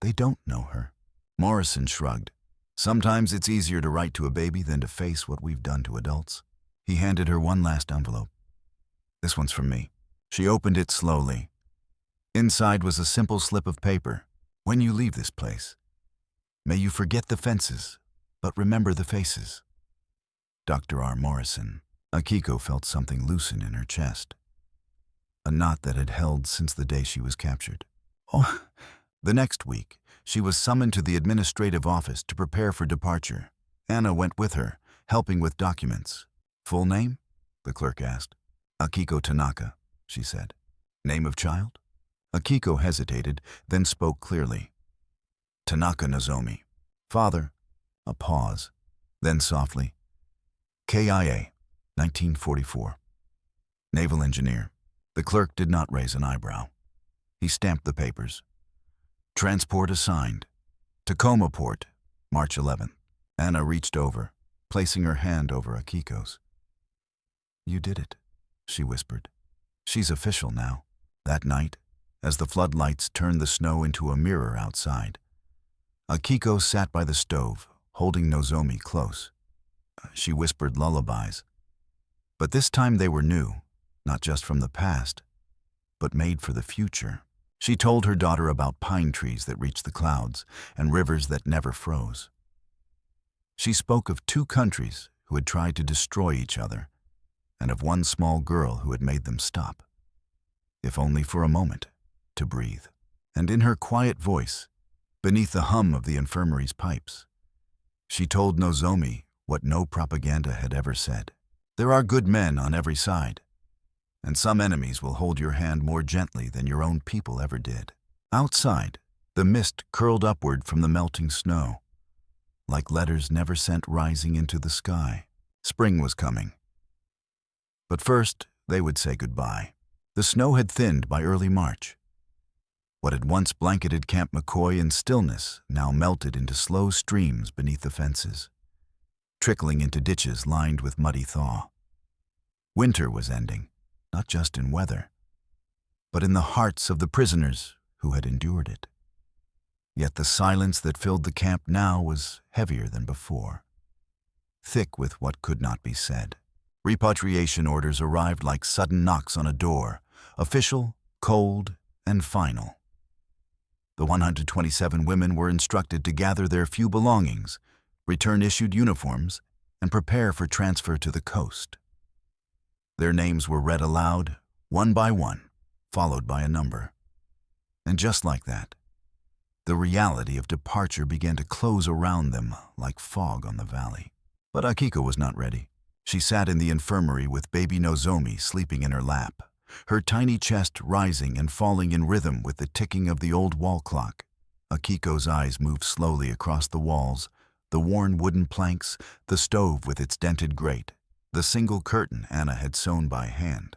S1: "They don't know her." Morrison shrugged. "Sometimes it's easier to write to a baby than to face what we've done to adults." He handed her one last envelope. "This one's from me." She opened it slowly. Inside was a simple slip of paper. "When you leave this place, may you forget the fences, but remember the faces. Dr. R. Morrison." Akiko felt something loosen in her chest, a knot that had held since the day she was captured. Oh, the next week, she was summoned to the administrative office to prepare for departure. Anna went with her, helping with documents. Full name? the clerk asked. Akiko Tanaka, she said. Name of child? Akiko hesitated, then spoke clearly. Tanaka Nozomi. Father. A pause. Then softly. KIA, 1944. Naval engineer. The clerk did not raise an eyebrow. He stamped the papers. Transport assigned. Tacoma Port, March 11th. Anna reached over, placing her hand over Akiko's. You did it, she whispered. She's official now. That night, as the floodlights turned the snow into a mirror outside, Akiko sat by the stove, holding Nozomi close. She whispered lullabies. But this time they were new, not just from the past, but made for the future. She told her daughter about pine trees that reached the clouds and rivers that never froze. She spoke of two countries who had tried to destroy each other, and of one small girl who had made them stop, if only for a moment, to breathe. And in her quiet voice, beneath the hum of the infirmary's pipes, she told Nozomi what no propaganda had ever said. There are good men on every side, and some enemies will hold your hand more gently than your own people ever did. Outside, the mist curled upward from the melting snow, like letters never sent rising into the sky. Spring was coming. But first, they would say goodbye. The snow had thinned by early March. What had once blanketed Camp McCoy in stillness now melted into slow streams beneath the fences, trickling into ditches lined with muddy thaw. Winter was ending, not just in weather, but in the hearts of the prisoners who had endured it. Yet the silence that filled the camp now was heavier than before, thick with what could not be said. Repatriation orders arrived like sudden knocks on a door, official, cold, and final. The 127 women were instructed to gather their few belongings, return issued uniforms, and prepare for transfer to the coast. Their names were read aloud, one by one, followed by a number. And just like that, the reality of departure began to close around them like fog on the valley. But Akiko was not ready. She sat in the infirmary with baby Nozomi sleeping in her lap, her tiny chest rising and falling in rhythm with the ticking of the old wall clock. Akiko's eyes moved slowly across the walls, the worn wooden planks, the stove with its dented grate, the single curtain Anna had sewn by hand.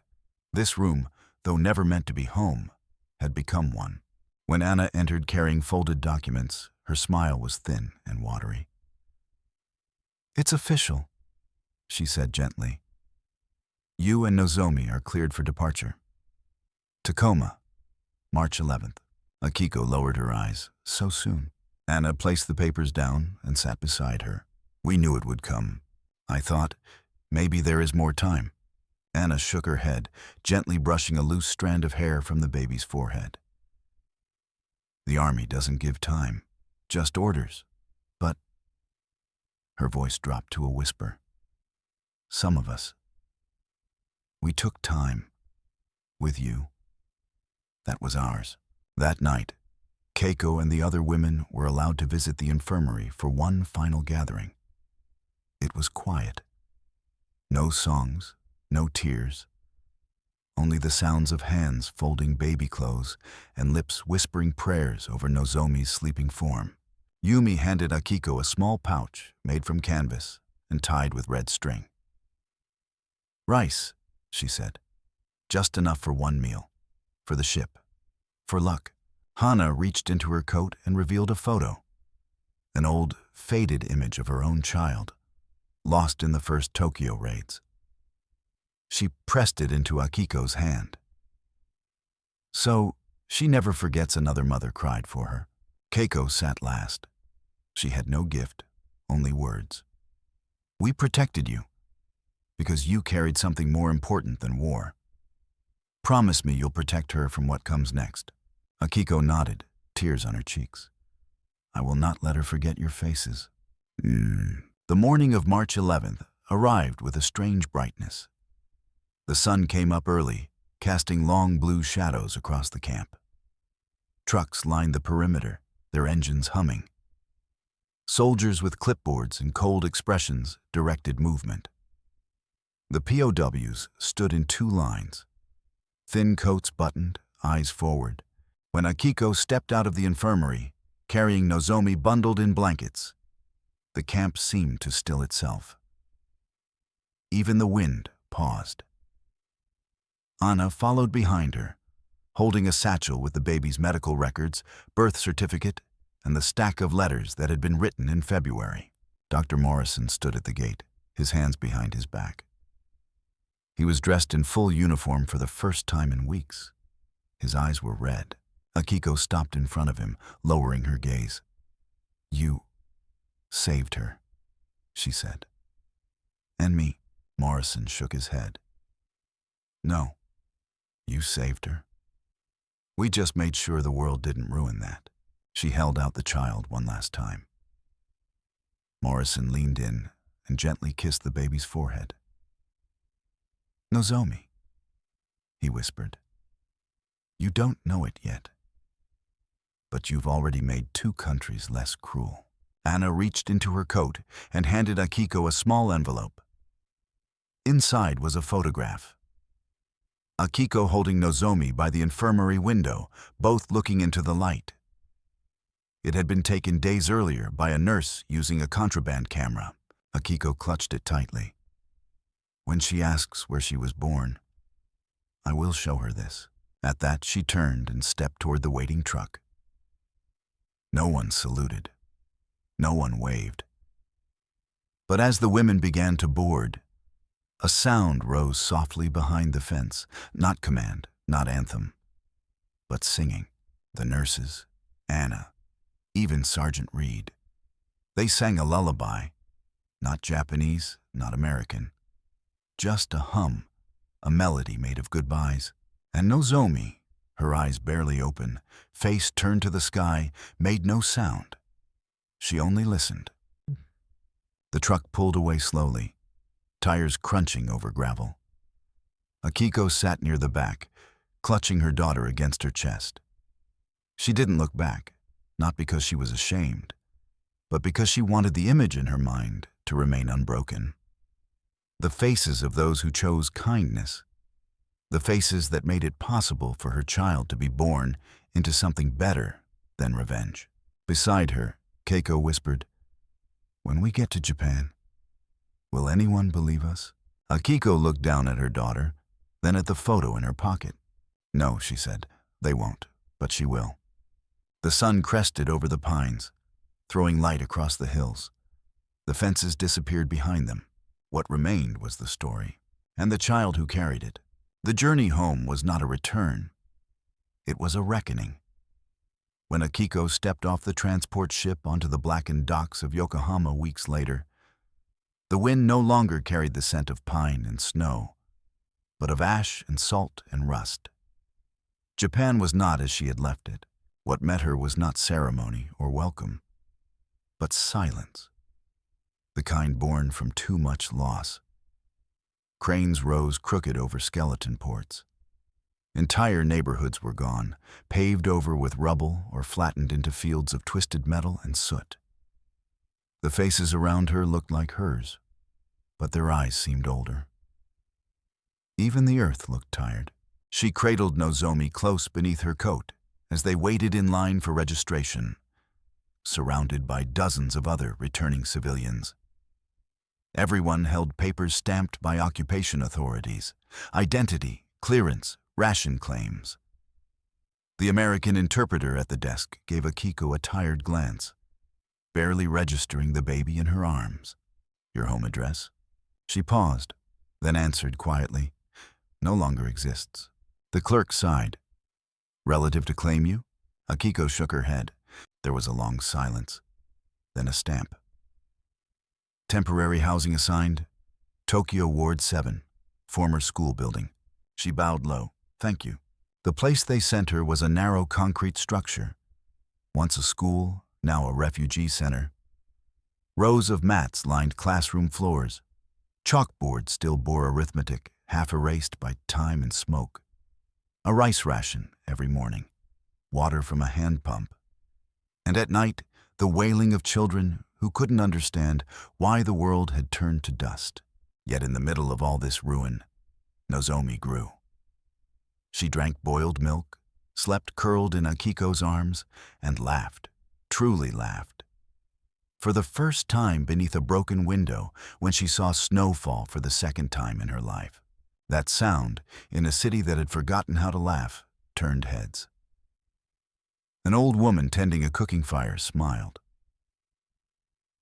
S1: This room, though never meant to be home, had become one. When Anna entered carrying folded documents, her smile was thin and watery. It's official, she said gently. You and Nozomi are cleared for departure. Tacoma, March 11th. Akiko lowered her eyes. So soon. Anna placed the papers down and sat beside her. We knew it would come. I thought, maybe there is more time. Anna shook her head, gently brushing a loose strand of hair from the baby's forehead. The army doesn't give time, just orders. But, her voice dropped to a whisper, some of us, we took time with you. That was ours. That night, Keiko and the other women were allowed to visit the infirmary for one final gathering. It was quiet. No songs, no tears, only the sounds of hands folding baby clothes and lips whispering prayers over Nozomi's sleeping form. Yumi handed Akiko a small pouch made from canvas and tied with red string. Rice, she said. Just enough for one meal. For the ship. For luck. Hana reached into her coat and revealed a photo. An old, faded image of her own child, lost in the first Tokyo raids. She pressed it into Akiko's hand. So, she never forgets another mother cried for her. Keiko sat last. She had no gift, only words. We protected you, because you carried something more important than war. Promise me you'll protect her from what comes next. Akiko nodded, tears on her cheeks. I will not let her forget your faces. The morning of March 11th arrived with a strange brightness. The sun came up early, casting long blue shadows across the camp. Trucks lined the perimeter, their engines humming. Soldiers with clipboards and cold expressions directed movement. The POWs stood in two lines, thin coats buttoned, eyes forward, when Akiko stepped out of the infirmary, carrying Nozomi bundled in blankets. The camp seemed to still itself. Even the wind paused. Anna followed behind her, holding a satchel with the baby's medical records, birth certificate, and the stack of letters that had been written in February. Dr. Morrison stood at the gate, his hands behind his back. He was dressed in full uniform for the first time in weeks. His eyes were red. Akiko stopped in front of him, lowering her gaze. "You saved her," she said. "And me." Morrison shook his head. "No, you saved her. We just made sure the world didn't ruin that." She held out the child one last time. Morrison leaned in and gently kissed the baby's forehead. "Nozomi," he whispered. "You don't know it yet, but you've already made 2 countries less cruel." Anna reached into her coat and handed Akiko a small envelope. Inside was a photograph. Akiko holding Nozomi by the infirmary window, both looking into the light. It had been taken days earlier by a nurse using a contraband camera. Akiko clutched it tightly. "When she asks where she was born, I will show her this." At that, she turned and stepped toward the waiting truck. No one saluted. No one waved. But as the women began to board, a sound rose softly behind the fence, not command, not anthem, but singing. The nurses, Anna, even Sergeant Reed. They sang a lullaby, not Japanese, not American, just a hum, a melody made of goodbyes. And Nozomi, her eyes barely open, face turned to the sky, made no sound. She only listened. The truck pulled away slowly, tires crunching over gravel. Akiko sat near the back, clutching her daughter against her chest. She didn't look back, not because she was ashamed, but because she wanted the image in her mind to remain unbroken. The faces of those who chose kindness, the faces that made it possible for her child to be born into something better than revenge. Beside her, Keiko whispered, "When we get to Japan, will anyone believe us?" Akiko looked down at her daughter, then at the photo in her pocket. "No," she said, "they won't, but she will." The sun crested over the pines, throwing light across the hills. The fences disappeared behind them. What remained was the story, and the child who carried it. The journey home was not a return. It was a reckoning. When Akiko stepped off the transport ship onto the blackened docks of Yokohama weeks later, the wind no longer carried the scent of pine and snow, but of ash and salt and rust. Japan was not as she had left it. What met her was not ceremony or welcome, but silence, the kind born from too much loss. Cranes rose crooked over skeleton ports. Entire neighborhoods were gone, paved over with rubble or flattened into fields of twisted metal and soot. The faces around her looked like hers, but their eyes seemed older. Even the earth looked tired. She cradled Nozomi close beneath her coat as they waited in line for registration, surrounded by dozens of other returning civilians. Everyone held papers stamped by occupation authorities, identity, clearance, ration claims. The American interpreter at the desk gave Akiko a tired glance, barely registering the baby in her arms. "Your home address?" She paused, then answered quietly, "No longer exists." The clerk sighed. "Relative to claim you?" Akiko shook her head. There was a long silence, then a stamp. "Temporary housing assigned, Tokyo Ward 7, former school building." She bowed low. "Thank you." The place they sent her was a narrow concrete structure, once a school, now a refugee center. Rows of mats lined classroom floors. Chalkboards still bore arithmetic, half erased by time and smoke. A rice ration every morning, water from a hand pump. And at night, the wailing of children who couldn't understand why the world had turned to dust. Yet in the middle of all this ruin, Nozomi grew. She drank boiled milk, slept curled in Akiko's arms, and laughed, truly laughed. For the first time beneath a broken window, when she saw snow fall for the second time in her life. That sound, in a city that had forgotten how to laugh, turned heads. An old woman tending a cooking fire smiled.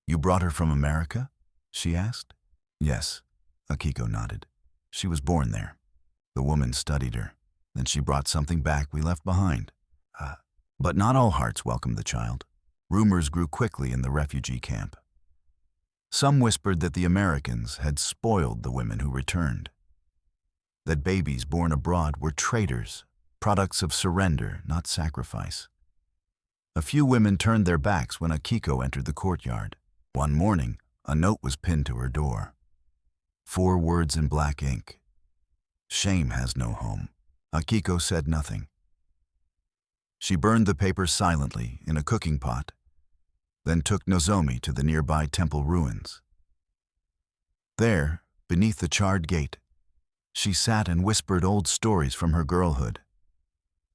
S1: "You brought her from America?" she asked. "Yes," Akiko nodded. "She was born there." The woman studied her. "Then she brought something back we left behind." But not all hearts welcomed the child. Rumors grew quickly in the refugee camp. Some whispered that the Americans had spoiled the women who returned, that babies born abroad were traitors, products of surrender, not sacrifice. A few women turned their backs when Akiko entered the courtyard. One morning, a note was pinned to her door. 4 words in black ink. "Shame has no home." Akiko said nothing. She burned the paper silently in a cooking pot, then took Nozomi to the nearby temple ruins. There, beneath the charred gate, she sat and whispered old stories from her girlhood.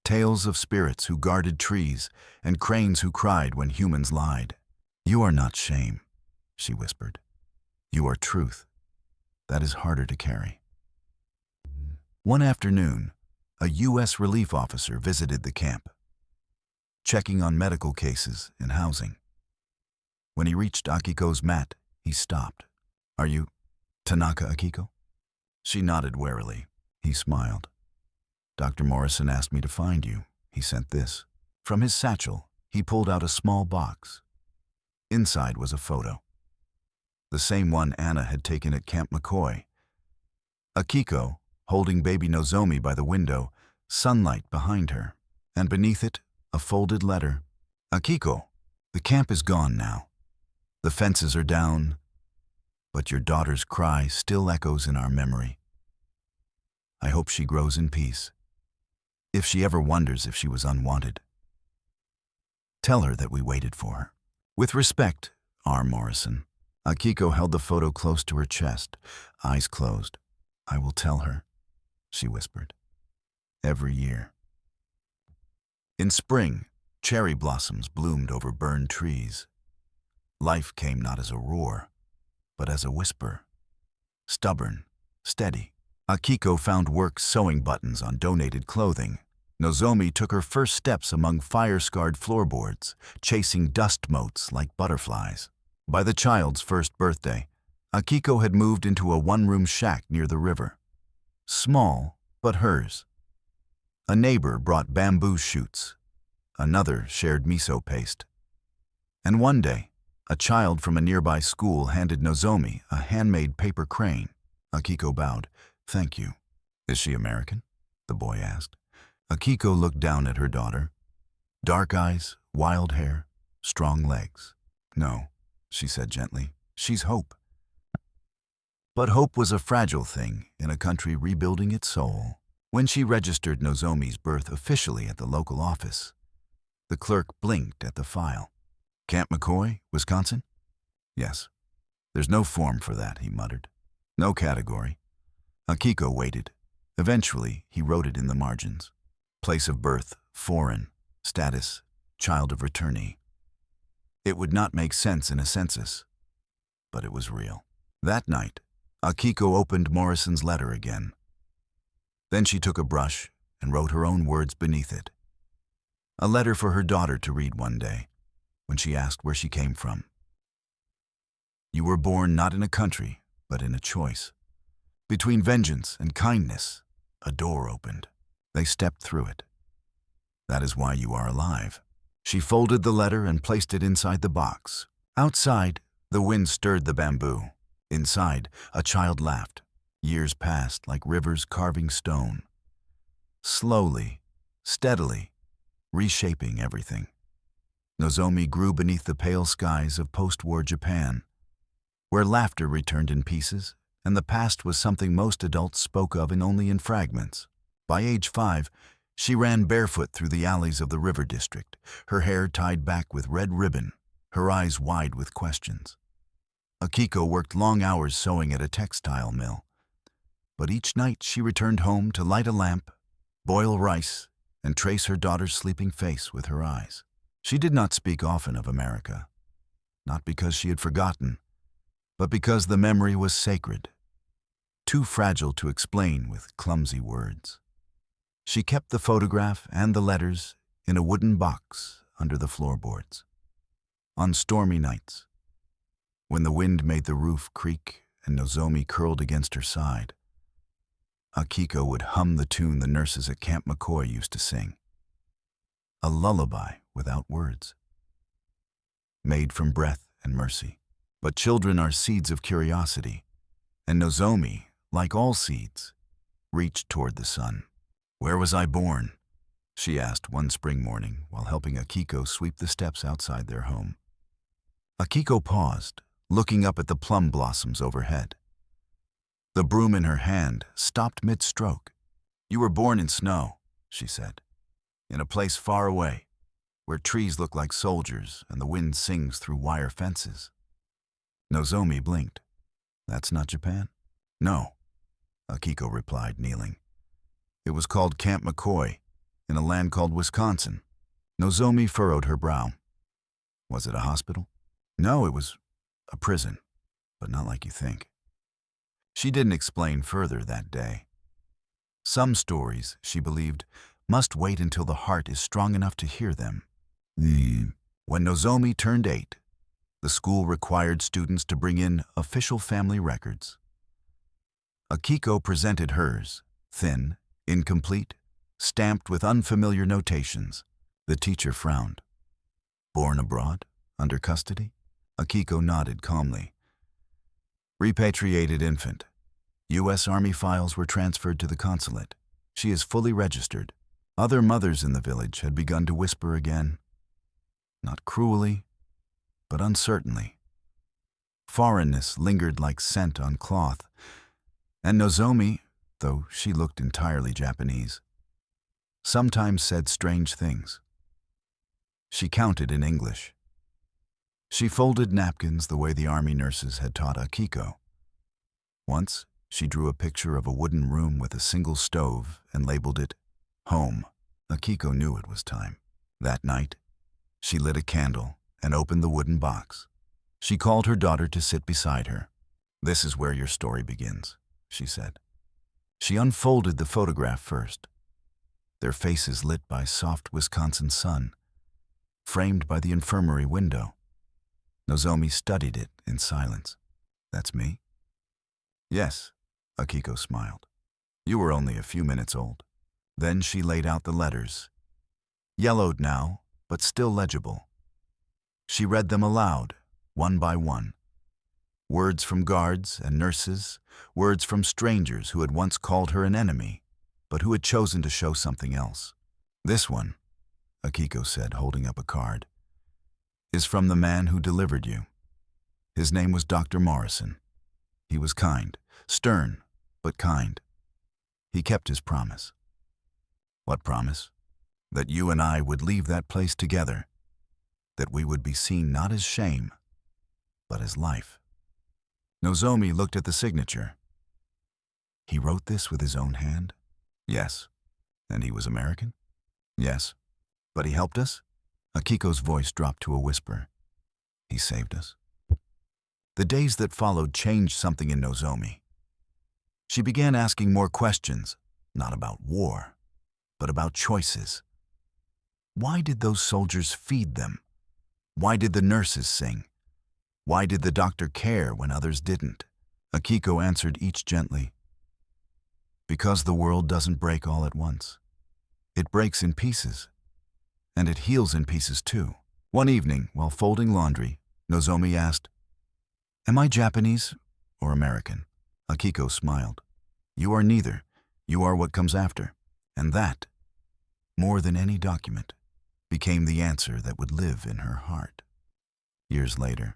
S1: Tales of spirits who guarded trees and cranes who cried when humans lied. "You are not shame," she whispered. "You are truth. That is harder to carry." One afternoon, a U.S. relief officer visited the camp, checking on medical cases and housing. When he reached Akiko's mat, he stopped. "Are you Tanaka Akiko?" She nodded warily. He smiled. "Dr. Morrison asked me to find you. He sent this." From his satchel, he pulled out a small box. Inside was a photo. The same one Anna had taken at Camp McCoy. Akiko, holding baby Nozomi by the window, sunlight behind her, and beneath it, a folded letter. "Akiko, the camp is gone now. The fences are down, but your daughter's cry still echoes in our memory. I hope she grows in peace. If she ever wonders if she was unwanted, tell her that we waited for her. With respect, R. Morrison." Akiko held the photo close to her chest, eyes closed. "I will tell her," she whispered. "Every year." In spring, cherry blossoms bloomed over burned trees. Life came not as a roar, but as a whisper. Stubborn, steady. Akiko found work sewing buttons on donated clothing. Nozomi took her first steps among fire-scarred floorboards, chasing dust motes like butterflies. By the child's first birthday, Akiko had moved into a one-room shack near the river. Small, but hers. A neighbor brought bamboo shoots. Another shared miso paste. And one day, a child from a nearby school handed Nozomi a handmade paper crane. Akiko bowed. "Thank you." "Is she American?" the boy asked. Akiko looked down at her daughter. Dark eyes, wild hair, strong legs. "No," she said gently. "She's hope." But hope was a fragile thing in a country rebuilding its soul. When she registered Nozomi's birth officially at the local office, the clerk blinked at the file. "Camp McCoy, Wisconsin?" "Yes." "There's no form for that," he muttered. "No category." Akiko waited. Eventually, he wrote it in the margins. Place of birth, foreign. Status, child of returnee. It would not make sense in a census, but it was real. That night, Akiko opened Morrison's letter again. Then she took a brush and wrote her own words beneath it. A letter for her daughter to read one day, when she asked where she came from. "You were born not in a country, but in a choice. Between vengeance and kindness, a door opened. They stepped through it. That is why you are alive." She folded the letter and placed it inside the box. Outside, the wind stirred the bamboo. Inside, a child laughed. Years passed like rivers carving stone. Slowly, steadily, reshaping everything. Nozomi grew beneath the pale skies of post-war Japan, where laughter returned in pieces, and the past was something most adults spoke of only in fragments. By age 5, she ran barefoot through the alleys of the river district, her hair tied back with red ribbon, her eyes wide with questions. Akiko worked long hours sewing at a textile mill, but each night she returned home to light a lamp, boil rice, and trace her daughter's sleeping face with her eyes. She did not speak often of America, not because she had forgotten, but because the memory was sacred, too fragile to explain with clumsy words. She kept the photograph and the letters in a wooden box under the floorboards. On stormy nights, when the wind made the roof creak and Nozomi curled against her side, Akiko would hum the tune the nurses at Camp McCoy used to sing. A lullaby without words, made from breath and mercy. But children are seeds of curiosity, and Nozomi, like all seeds, reached toward the sun. "Where was I born?" she asked one spring morning while helping Akiko sweep the steps outside their home. Akiko paused, looking up at the plum blossoms overhead. The broom in her hand stopped mid-stroke. "You were born in snow," she said, "in a place far away, where trees look like soldiers and the wind sings through wire fences." Nozomi blinked. "That's not Japan?" "No," Akiko replied, kneeling. "It was called Camp McCoy, in a land called Wisconsin." Nozomi furrowed her brow. "Was it a hospital?" "No, it was a prison, but not like you think." She didn't explain further that day. Some stories, she believed, must wait until the heart is strong enough to hear them. When Nozomi turned 8, the school required students to bring in official family records. Akiko presented hers, thin, incomplete, stamped with unfamiliar notations. The teacher frowned. "Born abroad? Under custody?" Akiko nodded calmly. "Repatriated infant. U.S. Army files were transferred to the consulate. She is fully registered." Other mothers in the village had begun to whisper again, not cruelly, but uncertainly. Foreignness lingered like scent on cloth, and Nozomi, though she looked entirely Japanese, sometimes said strange things. She counted in English. She folded napkins the way the army nurses had taught Akiko. Once, she drew a picture of a wooden room with a single stove and labeled it home. Akiko knew it was time. That night, she lit a candle and opened the wooden box. She called her daughter to sit beside her. "This is where your story begins," she said. She unfolded the photograph first, their faces lit by soft Wisconsin sun, framed by the infirmary window. Nozomi studied it in silence. "That's me?" "Yes," Akiko smiled. "You were only a few minutes old." Then she laid out the letters, yellowed now, but still legible. She read them aloud, one by one. Words from guards and nurses, words from strangers who had once called her an enemy, but who had chosen to show something else. "This one," Akiko said, holding up a card, "is from the man who delivered you. His name was Dr. Morrison. He was kind, stern, but kind. He kept his promise." "What promise?" "That you and I would leave that place together, that we would be seen not as shame, but as life." Nozomi looked at the signature. "He wrote this with his own hand?" "Yes." "And he was American?" "Yes." "But he helped us?" Akiko's voice dropped to a whisper. "He saved us." The days that followed changed something in Nozomi. She began asking more questions, not about war, but about choices. Why did those soldiers feed them? Why did the nurses sing? Why did the doctor care when others didn't? Akiko answered each gently. "Because the world doesn't break all at once. It breaks in pieces, and it heals in pieces too." One evening, while folding laundry, Nozomi asked, "Am I Japanese or American?" Akiko smiled. "You are neither. You are what comes after." And that, more than any document, became the answer that would live in her heart. Years later,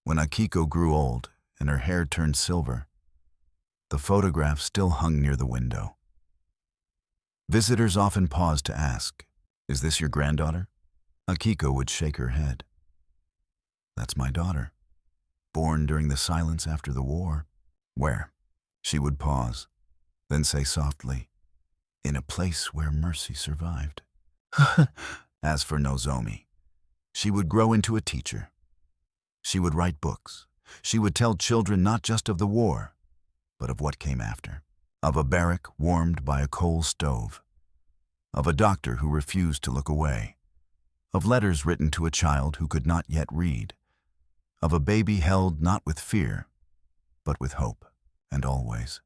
S1: when Akiko grew old and her hair turned silver, the photograph still hung near the window. Visitors often paused to ask, "Is this your granddaughter?" Akiko would shake her head. "That's my daughter." Born during the silence after the war. Where? She would pause, then say softly, in a place where mercy survived. As for Nozomi, she would grow into a teacher. She would write books. She would tell children not just of the war, but of what came after. Of a barrack warmed by a coal stove. Of a doctor who refused to look away. Of letters written to a child who could not yet read. Of a baby held not with fear, but with hope, and always.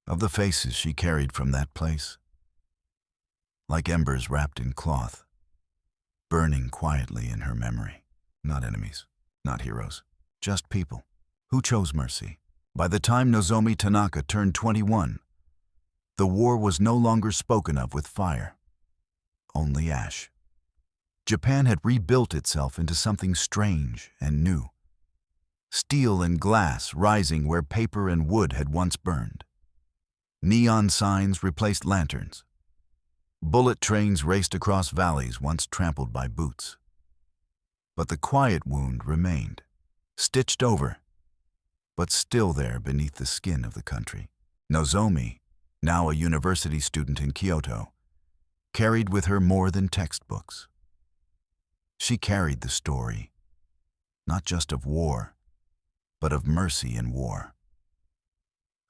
S1: Of the faces she carried from that place, like embers wrapped in cloth, burning quietly in her memory. Not enemies, not heroes, just people who chose mercy. By the time Nozomi Tanaka turned 21, the war was no longer spoken of with fire, only ash. Japan had rebuilt itself into something strange and new. Steel and glass rising where paper and wood had once burned. Neon signs replaced lanterns. Bullet trains raced across valleys once trampled by boots. But the quiet wound remained, stitched over, but still there beneath the skin of the country. Nozomi, now a university student in Kyoto, carried with her more than textbooks. She carried the story, not just of war, but of mercy in war.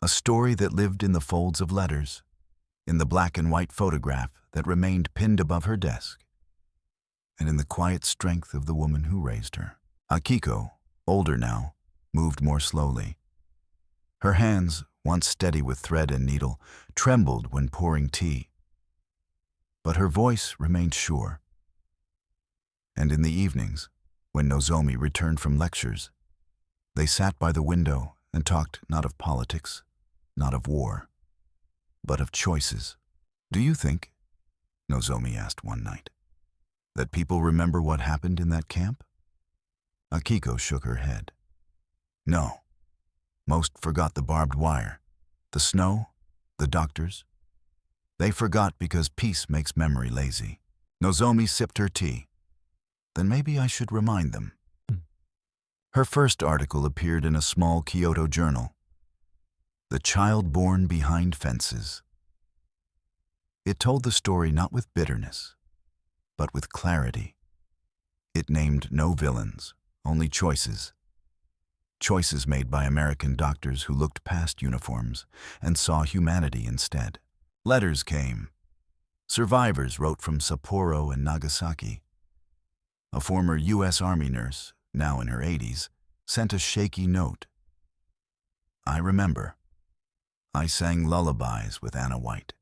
S1: A story that lived in the folds of letters, in the black and white photograph that remained pinned above her desk, and in the quiet strength of the woman who raised her. Akiko, older now, moved more slowly. Her hands, once steady with thread and needle, trembled when pouring tea. But her voice remained sure. And in the evenings, when Nozomi returned from lectures, they sat by the window and talked not of politics, not of war, but of choices. "Do you think," Nozomi asked one night, "that people remember what happened in that camp?" Akiko shook her head. "No. Most forgot the barbed wire, the snow, the doctors. They forgot because peace makes memory lazy." Nozomi sipped her tea. "Then maybe I should remind them." Her first article appeared in a small Kyoto journal, "The Child Born Behind Fences." It told the story not with bitterness, but with clarity. It named no villains, only choices. Choices made by American doctors who looked past uniforms and saw humanity instead. Letters came. Survivors wrote from Sapporo and Nagasaki. A former U.S. Army nurse, now in her 80s, sent a shaky note. "I remember. I sang lullabies with Anna White.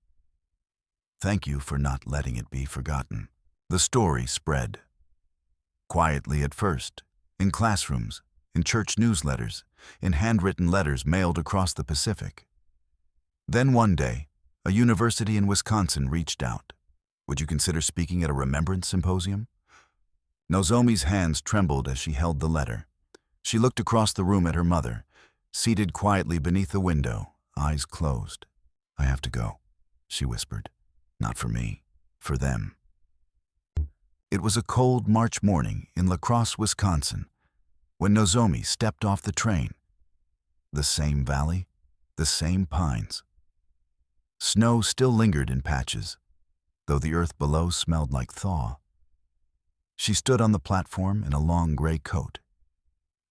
S1: Thank you for not letting it be forgotten." The story spread. Quietly at first, in classrooms, in church newsletters, in handwritten letters mailed across the Pacific. Then one day, a university in Wisconsin reached out. "Would you consider speaking at a remembrance symposium?" Nozomi's hands trembled as she held the letter. She looked across the room at her mother, seated quietly beneath the window, eyes closed. "I have to go," she whispered. "Not for me, for them." It was a cold March morning in La Crosse, Wisconsin, when Nozomi stepped off the train. The same valley, the same pines. Snow still lingered in patches, though the earth below smelled like thaw. She stood on the platform in a long gray coat,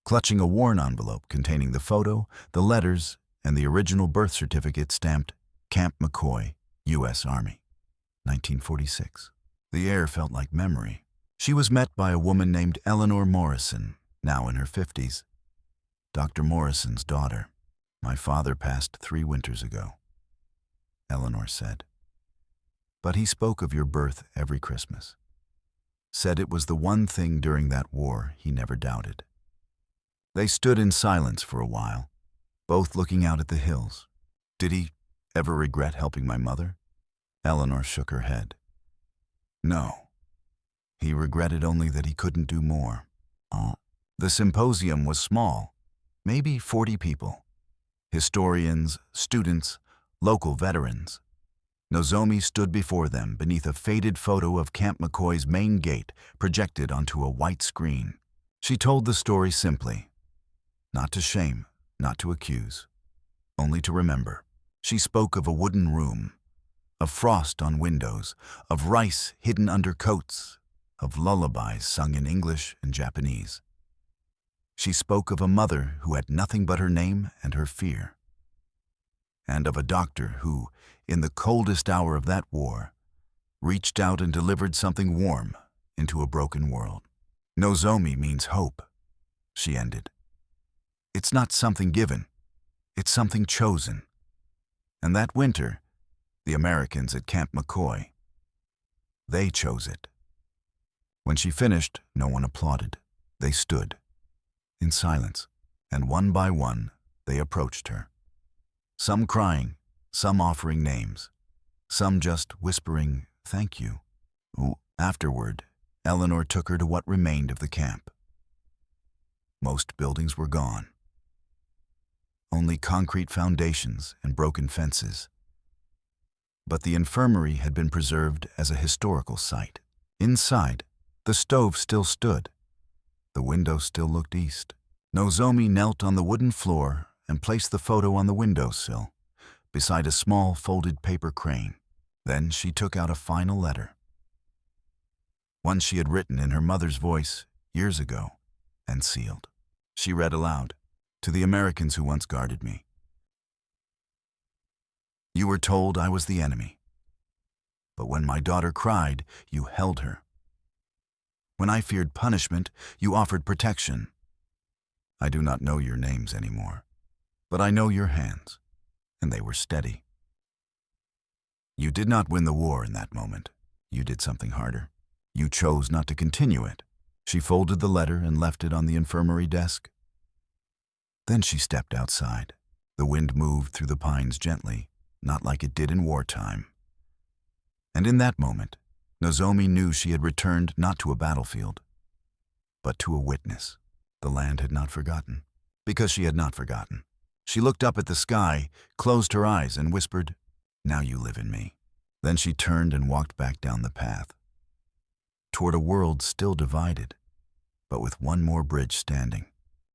S1: clutching a worn envelope containing the photo, the letters, and the original birth certificate stamped Camp McCoy, U.S. Army, 1946. The air felt like memory. She was met by a woman named Eleanor Morrison, now in her 50s. Dr. Morrison's daughter. "My father passed 3 winters ago," Eleanor said. "But he spoke of your birth every Christmas. Said it was the one thing during that war he never doubted." They stood in silence for a while, both looking out at the hills. "Did he ever regret helping my mother?" Eleanor shook her head. "No. He regretted only that he couldn't do more." The symposium was small, maybe 40 people. Historians, students, local veterans. Nozomi stood before them beneath a faded photo of Camp McCoy's main gate projected onto a white screen. She told the story simply, Not to shame, not to accuse, only to remember. She spoke of a wooden room, of frost on windows, of rice hidden under coats, of lullabies sung in English and Japanese. She spoke of a mother who had nothing but her name and her fear, and of a doctor who, in the coldest hour of that war, reached out and delivered something warm into a broken world. Nozomi means hope, she ended. It's not something given, it's something chosen. And that winter, the Americans at Camp McCoy, they chose it. When she finished, no one applauded. They stood, in silence, and one by one, they approached her. Some crying, some offering names, some just whispering, "Thank you." Afterward, Eleanor took her to what remained of the camp. Most buildings were gone. Only concrete foundations and broken fences. But the infirmary had been preserved as a historical site. Inside, the stove still stood. The window still looked east. Nozomi knelt on the wooden floor and placed the photo on the windowsill, beside a small folded paper crane. Then she took out a final letter. One she had written in her mother's voice years ago and sealed. She read aloud, "To the Americans who once guarded me. You were told I was the enemy. But when my daughter cried, you held her. When I feared punishment, you offered protection. I do not know your names anymore, but I know your hands, and they were steady. You did not win the war in that moment. You did something harder. You chose not to continue it." She folded the letter and left it on the infirmary desk. Then she stepped outside. The wind moved through the pines gently, not like it did in wartime. And in that moment, Nozomi knew she had returned not to a battlefield, but to a witness. The land had not forgotten, because she had not forgotten. She looked up at the sky, closed her eyes, and whispered, "Now you live in me." Then she turned and walked back down the path, toward a world still divided, but with one more bridge standing.